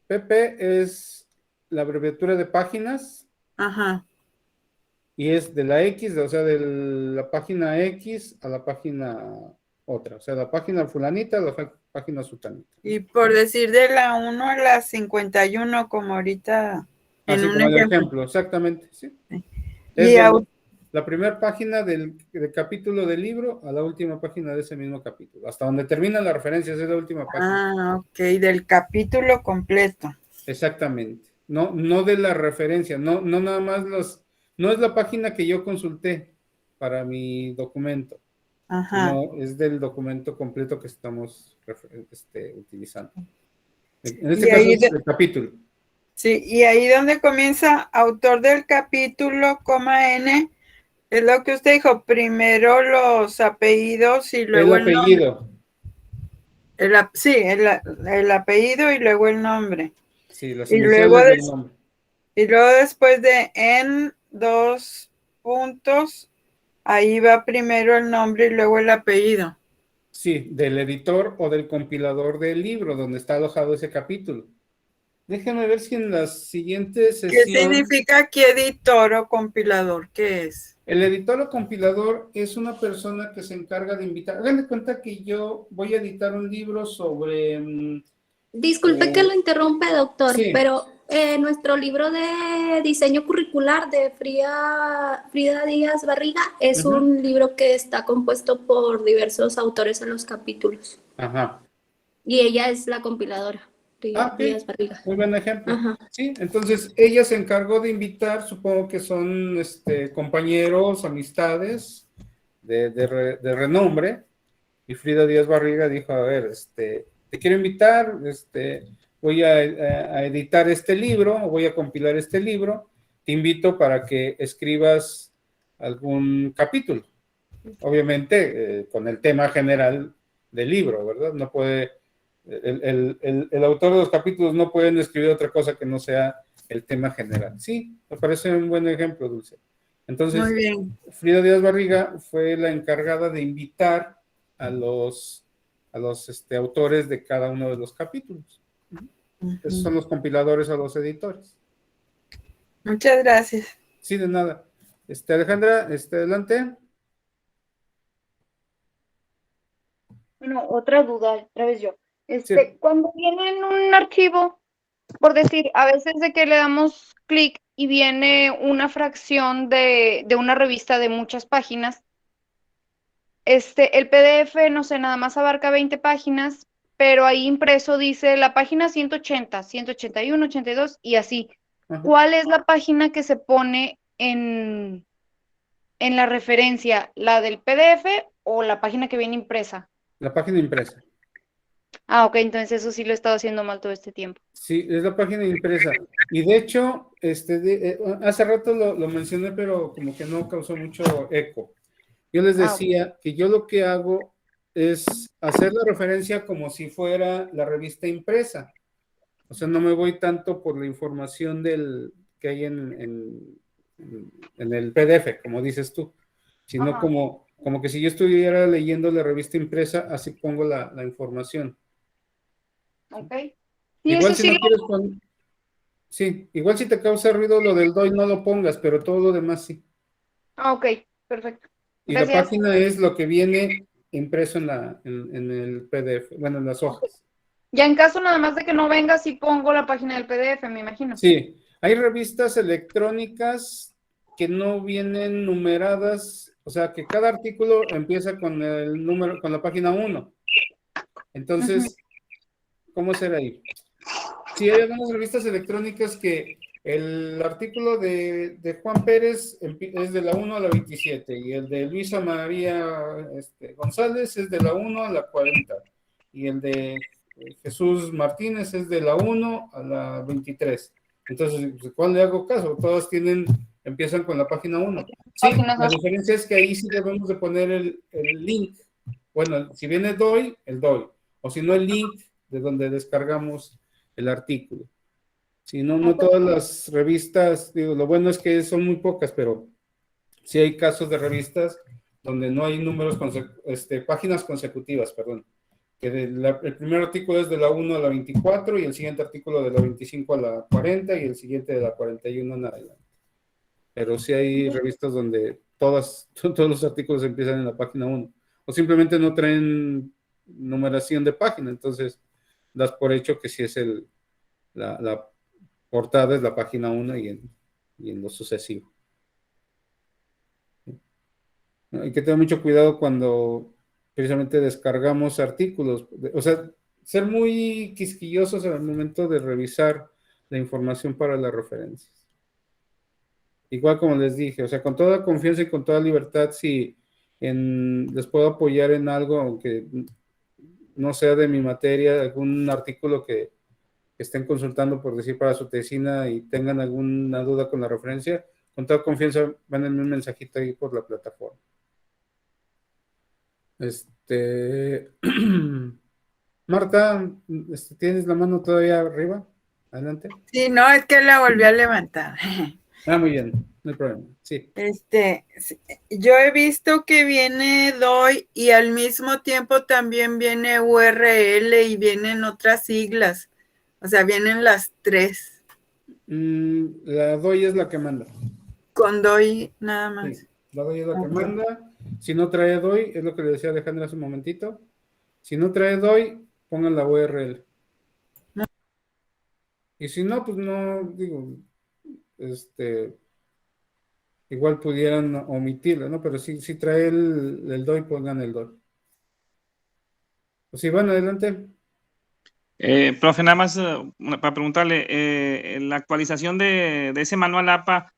es la abreviatura de páginas Ajá. y es de la X, o sea, de la página X a la página otra. O sea, la página fulanita a la página sutanita. Y por decir de la 1 a la 51, como ahorita en Así un como el ejemplo. ejemplo, exactamente, sí. Y Es la primera página del capítulo del libro a la última página de ese mismo capítulo. Hasta donde termina la referencia, esa es la última página. ok, del capítulo completo. Exactamente. No de la referencia, no nada más no es la página que yo consulté para mi documento, Ajá. sino es del documento completo que estamos utilizando. En este Y caso ahí es el capítulo. Sí, y ahí donde comienza autor del capítulo, N, es lo que usted dijo, primero los apellidos y luego El el nombre. apellido. Sí, el apellido y luego el nombre. Sí, las Y luego, iniciales del nombre. y luego después de en 2 puntos, ahí va primero el nombre y luego el apellido. Sí, del editor o del compilador del libro donde está alojado ese capítulo. Déjenme ver si en la siguiente sesión... ¿Qué significa aquí editor o compilador? ¿Qué es? El editor o compilador es una persona que se encarga de invitar. Hagan de cuenta que yo voy a editar un libro sobre... Disculpe que lo interrumpe, doctor, sí. pero nuestro libro de diseño curricular de Frida Díaz Barriga es un libro que está compuesto por diversos autores en los capítulos. Ajá. Y ella es la compiladora. Díaz Barriga. Muy buen ejemplo. Ajá. Sí, entonces ella se encargó de invitar, supongo que son compañeros, amistades de renombre, y Frida Díaz Barriga dijo, a ver, te quiero invitar, voy a editar este libro, voy a compilar este libro, te invito para que escribas algún capítulo, obviamente con el tema general del libro, ¿verdad? No puede... El autor de los capítulos no pueden escribir otra cosa que no sea el tema general. Sí, me parece un buen ejemplo, Dulce. Entonces, muy bien. Frida Díaz Barriga fue la encargada de invitar a los autores de cada uno de los capítulos. Esos son los compiladores o los editores. Muchas gracias. Sí, de nada. Alejandra, adelante. Bueno, otra duda, otra vez yo. Sí. Cuando viene en un archivo, por decir, a veces de que le damos clic y viene una fracción de una revista de muchas páginas, el PDF, no sé, nada más abarca 20 páginas, pero ahí impreso dice la página 180, 181, 82 y así. Ajá. ¿Cuál es la página que se pone en la referencia? ¿La del PDF o la página que viene impresa? La página impresa. Ah, ok, entonces eso sí lo he estado haciendo mal todo este tiempo. Sí, es la página impresa. Y de hecho, hace rato lo mencioné, pero como que no causó mucho eco. Yo les decía que yo lo que hago es hacer la referencia como si fuera la revista impresa. O sea, no me voy tanto por la información que hay en el PDF, como dices tú, sino Ajá. como que si yo estuviera leyendo la revista impresa, así pongo la información. Ok. Sí, Igual eso si sí no quieres poner, sí, igual si te causa ruido lo del DOI, no lo pongas, pero todo lo demás sí. ok, perfecto. Y la Gracias. página es lo que viene impreso en el PDF, bueno, en las hojas. Ya en caso nada más de que no venga, sí pongo la página del PDF, me imagino. Sí, hay revistas electrónicas que no vienen numeradas, o sea, que cada artículo empieza con el número, con la página 1. Entonces, ¿cómo será ahí? Sí, hay algunas revistas electrónicas que el artículo de Juan Pérez es de la 1 a la 27 y el de Luisa María González es de la 1 a la 40 y el de Jesús Martínez es de la 1 a la 23. Entonces, ¿cuál le hago caso? Todas empiezan con la página 1. Sí, la diferencia es que ahí sí debemos de poner el link. Bueno, si viene DOI, el DOI. O si no, el link de donde descargamos el artículo. Si no, no todas las revistas, digo, lo bueno es que son muy pocas, pero sí hay casos de revistas donde no hay números, páginas consecutivas, perdón. Que el primer artículo es de la 1 a la 24 y el siguiente artículo de la 25 a la 40 y el siguiente de la 41 en adelante. Pero sí hay revistas donde todos los artículos empiezan en la página 1 o simplemente no traen numeración de página, entonces das por hecho que sí es la portada es la página 1 y en lo sucesivo. Hay que tener mucho cuidado cuando precisamente descargamos artículos, o sea, ser muy quisquillosos en el momento de revisar la información para las referencias. Igual como les dije, o sea, con toda confianza y con toda libertad, si les puedo apoyar en algo, aunque no sea de mi materia, algún artículo que estén consultando, por decir, para su tesina y tengan alguna duda con la referencia, con toda confianza, mándenme un mensajito ahí por la plataforma. Marta, ¿tienes la mano todavía arriba? Adelante. Sí, no, es que la volví a levantar. Muy bien, no hay problema. Sí. Yo he visto que viene DOI y al mismo tiempo también viene URL y vienen otras siglas. O sea, vienen las tres. La DOI es la que manda. Con DOI nada más. Sí, la DOI es la que manda. Si no trae DOI, es lo que le decía Alejandra hace un momentito. Si no trae DOI, pongan la URL. Y si no, pues no, digo, igual pudieran omitirlo, ¿no? Pero si trae el DOI, pongan el DOI. Pues sí, bueno, adelante. Profe, nada más para preguntarle, la actualización de ese manual APA,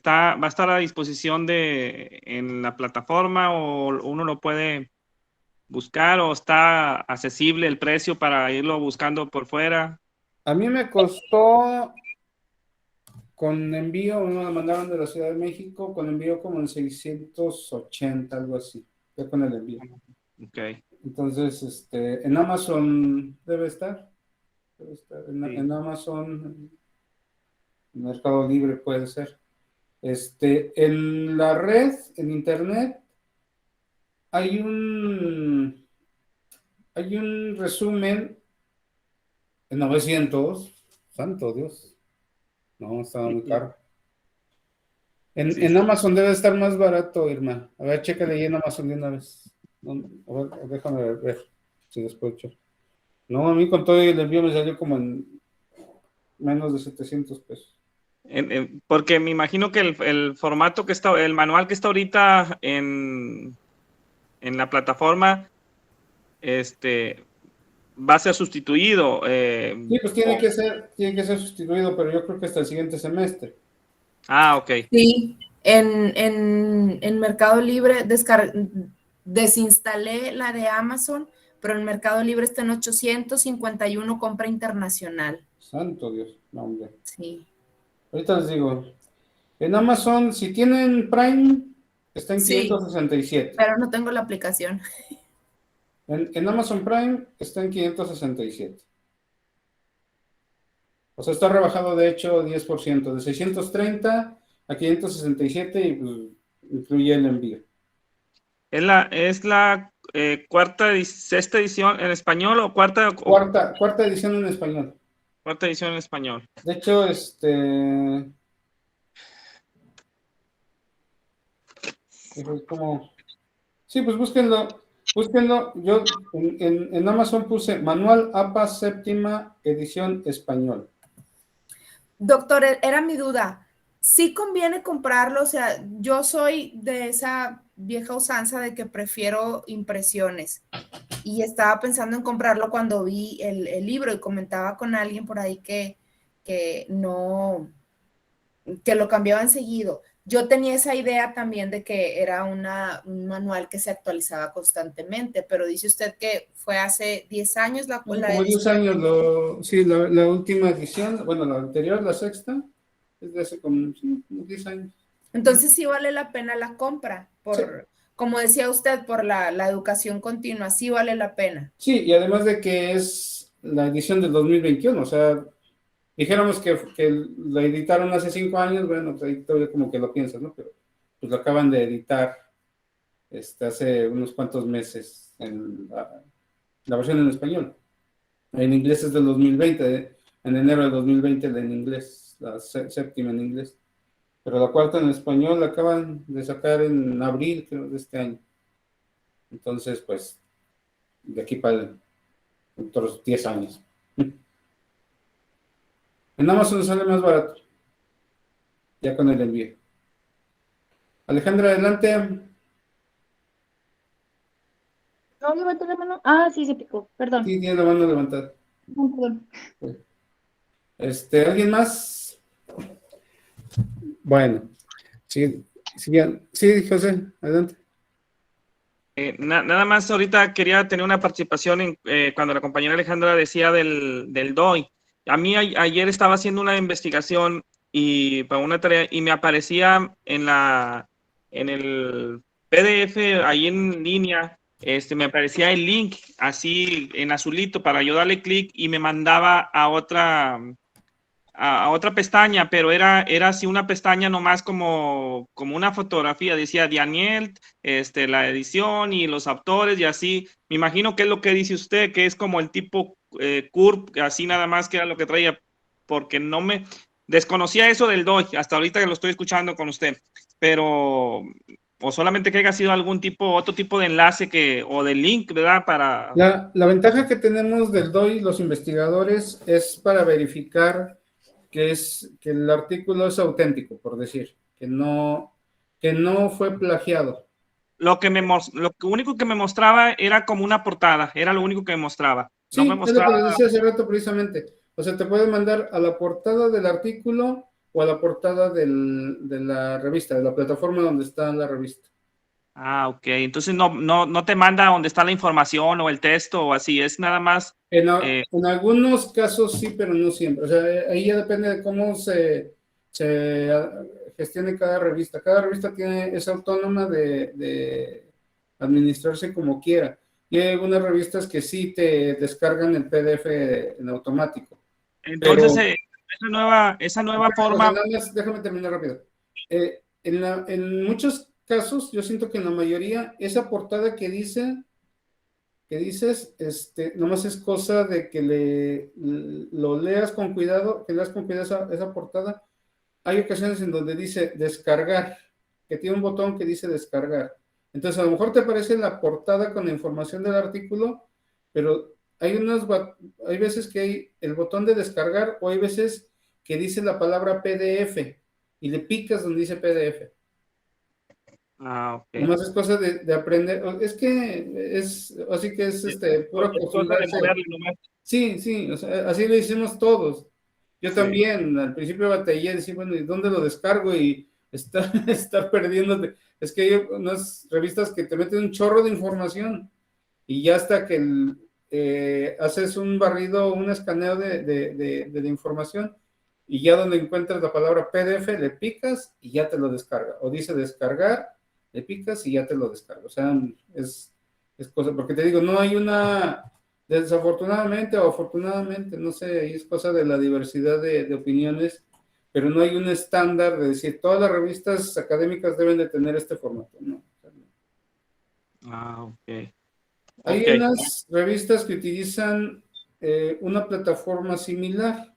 va a estar a disposición en la plataforma o uno lo puede buscar o está accesible el precio para irlo buscando por fuera? A mí me costó con envío, me lo mandaron de la Ciudad de México, con envío como en 680, algo así, ya con el envío. Ok. Entonces, en Amazon debe estar. En Amazon, en Mercado Libre puede ser. En la red, en internet, hay un resumen en 900. Santo Dios. No, estaba muy caro. En Amazon debe estar más barato, Irma. A ver, chécale ahí en Amazon de una vez. No, a ver, déjame ver si después. No, a mí con todo el envío me salió como en menos de 700 pesos. Porque me imagino que el formato el manual que está ahorita en la plataforma, va a ser sustituido. Sí, pues tiene que ser sustituido, pero yo creo que hasta el siguiente semestre. Ah, ok. Sí, en Mercado Libre desinstalé la de Amazon, pero en Mercado Libre está en 851 compra internacional. Santo Dios, no, hombre. Sí. Ahorita les digo, en Amazon, si tienen Prime, está en Sí, 567. pero no tengo la aplicación. En Amazon Prime está en 567. O sea, está rebajado de hecho 10%, de 630 a 567 y pues, incluye el envío. ¿Es la sexta edición en español o cuarta? Cuarta edición en español. Cuarta edición en español. De hecho, como... Sí, pues búsquenlo. Yo en Amazon puse Manual APA séptima edición español. Doctor, era mi duda. ¿Sí conviene comprarlo? O sea, yo soy de esa vieja usanza de que prefiero impresiones y estaba pensando en comprarlo cuando vi el libro y comentaba con alguien por ahí que no, que lo cambiaban seguido. Yo tenía esa idea también de que era un manual que se actualizaba constantemente, pero dice usted que fue hace 10 años la Como 10 años, sí, la última edición, bueno, la anterior, la sexta, es de hace como 10 años. Entonces sí vale la pena la compra, Sí. Como decía usted, por la educación continua, sí vale la pena. Sí, y además de que es la edición del 2021, o sea, dijéramos que la editaron hace 5 años, bueno, pues ahí todavía como que lo piensas, ¿no? Pero pues lo acaban de editar hace unos cuantos meses en la versión en español. En inglés es del 2020, en enero del 2020 en inglés, la séptima en inglés. Pero la cuarta en español la acaban de sacar en abril, creo, de este año. Entonces, pues, de aquí para otros 10 años. En Amazon sale más barato, ya con el envío. Alejandra, adelante. No levantó la mano. Ah, sí, se picó. Perdón. Sí, tiene la mano levantada. No, perdón. ¿Alguien más? Bueno, sí, José, adelante. Nada más ahorita quería tener una participación cuando la compañera Alejandra decía del DOI. A mí ayer estaba haciendo una investigación y para una tarea y me aparecía en el PDF ahí en línea, me aparecía el link así en azulito para yo darle clic y me mandaba a otra pestaña, pero era así una pestaña nomás como una fotografía, decía Daniel, la edición y los autores y así. Me imagino que es lo que dice usted, que es como el tipo CURP, así nada más que era lo que traía, porque no me desconocía eso del DOI, hasta ahorita que lo estoy escuchando con usted, pero o solamente que haya sido otro tipo de enlace o de link, ¿verdad? Para... La ventaja que tenemos del DOI, los investigadores, es para verificar que el artículo es auténtico, por decir, que no fue plagiado. Lo único que me mostraba era como una portada, era lo único que me mostraba. Sí, no me mostraba... es lo que les decía hace rato precisamente. O sea, te puede mandar a la portada del artículo o a la portada de la revista, de la plataforma donde está la revista. Ah, ok. Entonces no te manda donde está la información o el texto o así, es nada más... En algunos casos sí, pero no siempre. O sea, ahí ya depende de cómo se gestione cada revista. Cada revista es autónoma de administrarse como quiera. Y hay algunas revistas que sí te descargan el PDF en automático. Entonces, esa nueva forma... Déjame terminar rápido. En muchos casos, yo siento que en la mayoría, esa portada que dices, nomás es cosa de que lo leas con cuidado, esa portada. Hay ocasiones en donde dice descargar, que tiene un botón que dice descargar. Entonces, a lo mejor te aparece la portada con la información del artículo, pero hay veces que hay el botón de descargar o hay veces que dice la palabra PDF y le picas donde dice PDF. Ah, ok. Nomás es cosa de aprender. Es que así que es pura acostumbrarse. Sí, o sea, así lo hicimos todos. Yo también, al principio batallé, decía, bueno, ¿y dónde lo descargo? Y estar perdiéndote. Es que hay unas revistas que te meten un chorro de información y ya hasta que haces un barrido, un escaneo de la información y ya donde encuentras la palabra PDF, le picas y ya te lo descarga. O dice descargar, le picas y ya te lo descarga. O sea, es cosa, porque te digo, no hay una Desafortunadamente o afortunadamente, no sé, es cosa de la diversidad de opiniones, pero no hay un estándar de decir todas las revistas académicas deben de tener este formato, ¿no? Ok. Hay Ok. unas revistas que utilizan una plataforma similar,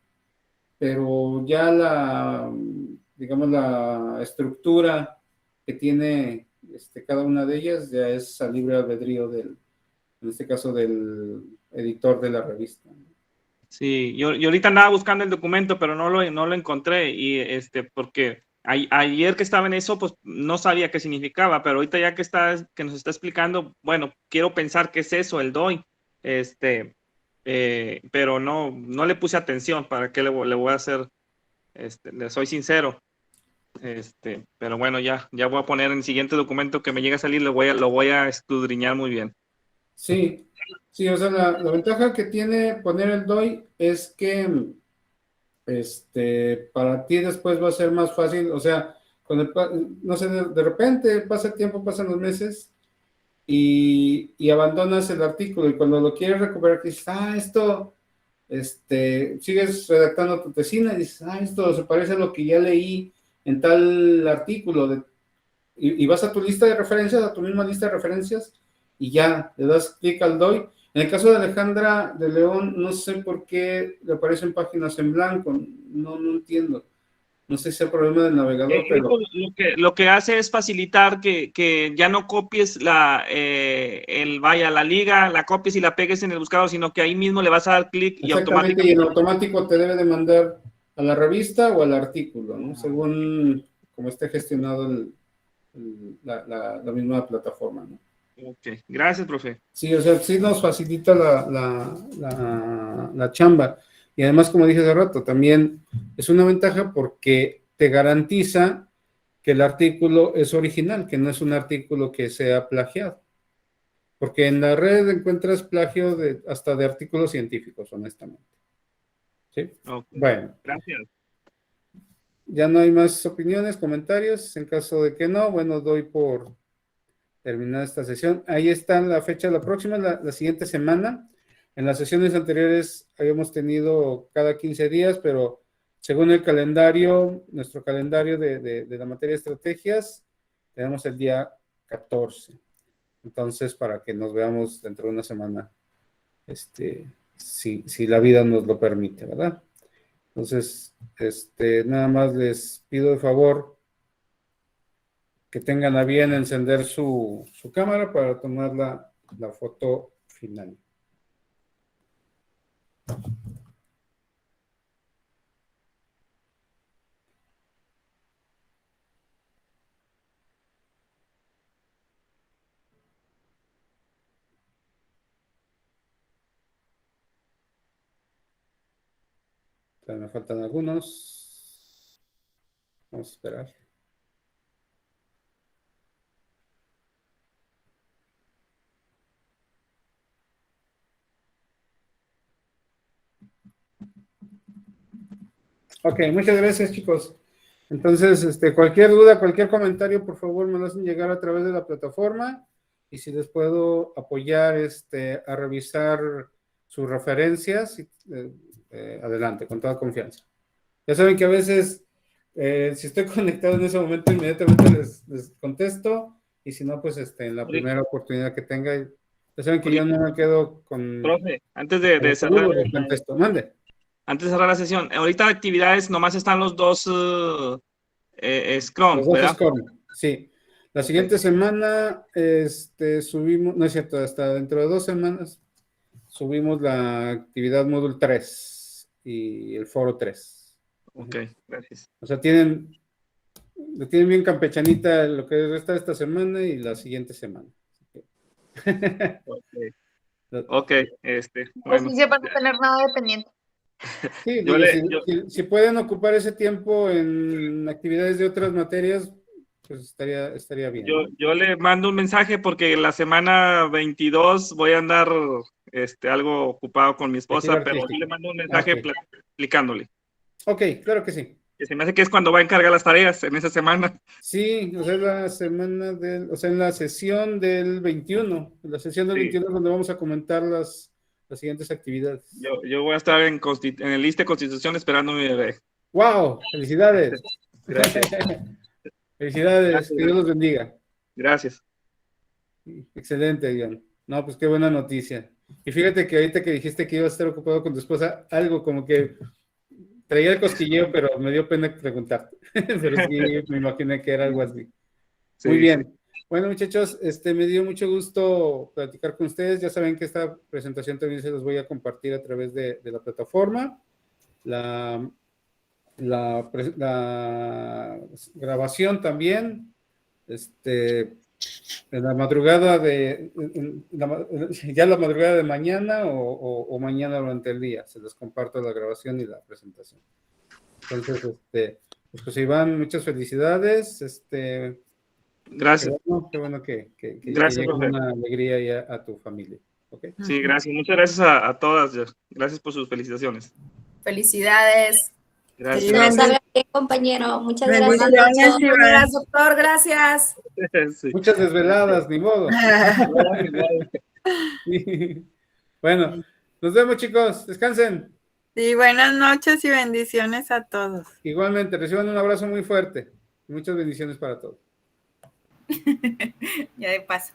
pero ya digamos, la estructura que tiene cada una de ellas ya es a libre albedrío en este caso, del editor de la revista. Sí, yo ahorita andaba buscando el documento, pero no lo encontré, y porque ayer que estaba en eso, pues no sabía qué significaba, pero ahorita ya que nos está explicando, bueno, quiero pensar qué es eso, el DOI, pero no le puse atención. ¿Para qué le voy a hacer? Le soy sincero. Pero bueno, ya voy a poner en el siguiente documento que me llegue a salir, lo voy a escudriñar muy bien. Sí, o sea, la ventaja que tiene poner el DOI es que para ti después va a ser más fácil, o sea, no sé, de repente pasa el tiempo, pasan los meses y abandonas el artículo, y cuando lo quieres recuperar, dices, esto, sigues redactando tu tesina y dices, esto se parece a lo que ya leí en tal artículo, y vas a tu lista de referencias, a tu misma lista de referencias, y ya, le das clic al DOI. En el caso de Alejandra de León, no sé por qué le aparecen páginas en blanco, no entiendo. No sé si es el problema del navegador, pero... Lo que hace es facilitar que ya no copies la liga, la copies y la pegues en el buscador, sino que ahí mismo le vas a dar clic y Exactamente, y en automático te debe de mandar a la revista o al artículo, ¿no? Según como esté gestionado la misma plataforma, ¿no? Ok, gracias, profe. Sí, o sea, sí nos facilita la chamba. Y además, como dije hace rato, también es una ventaja porque te garantiza que el artículo es original, que no es un artículo que sea plagiado. Porque en la red encuentras plagio hasta de artículos científicos, honestamente. ¿Sí? Okay. Bueno. Gracias. Ya no hay más opiniones, comentarios. En caso de que no, bueno, doy por terminada esta sesión. Ahí está la fecha, la próxima, la siguiente semana. En las sesiones anteriores habíamos tenido cada 15 días, pero según el calendario, nuestro calendario de la materia de estrategias, tenemos el día 14. Entonces, para que nos veamos dentro de una semana, si la vida nos lo permite, ¿verdad? Entonces, nada más les pido de favor que tengan a bien encender su cámara para tomar la foto final. Me faltan algunos. Vamos a esperar. Ok, muchas gracias, chicos. Entonces, cualquier duda, cualquier comentario, por favor, me lo hacen llegar a través de la plataforma, y si les puedo apoyar a revisar sus referencias, adelante, con toda confianza. Ya saben que a veces, si estoy conectado en ese momento, inmediatamente les contesto, y si no, pues en la primera oportunidad que tenga, ya saben que yo no me quedo con... Profe, antes de cerrar... contesto. Mande. Antes de cerrar la sesión, ahorita de actividades nomás están los dos Scrum, Los dos ¿verdad? Scrum, sí. La siguiente semana subimos, no es cierto, hasta dentro de 2 semanas subimos la actividad módulo 3 y el foro 3. Ok, gracias. O sea, lo tienen bien campechanita lo que resta esta semana y la siguiente semana. Ok, Bueno. Sí, para no tener nada dependiente. Sí, si pueden ocupar ese tiempo en actividades de otras materias, pues estaría bien. Yo le mando un mensaje porque la semana 22 voy a andar algo ocupado con mi esposa, pero yo le mando un mensaje explicándole. Ok, claro que sí. Que se me hace que es cuando va a encargar las tareas en esa semana. Sí, o sea, en la sesión del 21, donde vamos a comentar las las siguientes actividades. Yo voy a estar en el lista de Constitución esperando mi bebé. ¡Wow! ¡Felicidades! Gracias. Felicidades, Gracias. que Dios los bendiga. Gracias. Excelente, Dion. No, pues qué buena noticia. Y fíjate que ahorita que dijiste que ibas a estar ocupado con tu esposa, algo como que traía el cosquilleo, pero me dio pena preguntarte. Pero sí, me imaginé que era algo así. Sí, Muy bien. Bueno, muchachos, me dio mucho gusto platicar con ustedes. Ya saben que esta presentación también se los voy a compartir a través de la plataforma. La grabación también. En la madrugada ya la madrugada de mañana o mañana durante el día. Se les comparto la grabación y la presentación. Entonces, pues José Iván, muchas felicidades. Gracias. Qué bueno que Gracias, llegue profe. una alegría ya a tu familia. ¿Okay? Sí, gracias. Muchas gracias a todas. Gracias por sus felicitaciones. Felicidades. Gracias. No sabe qué, compañero. Muchas Bendiciones, gracias. Iván. Gracias, doctor. Gracias. Sí. Muchas desveladas, ni modo. Bueno, nos vemos, chicos. Descansen. Sí, buenas noches y bendiciones a todos. Igualmente, reciban un abrazo muy fuerte. Muchas bendiciones para todos. Ya de paso.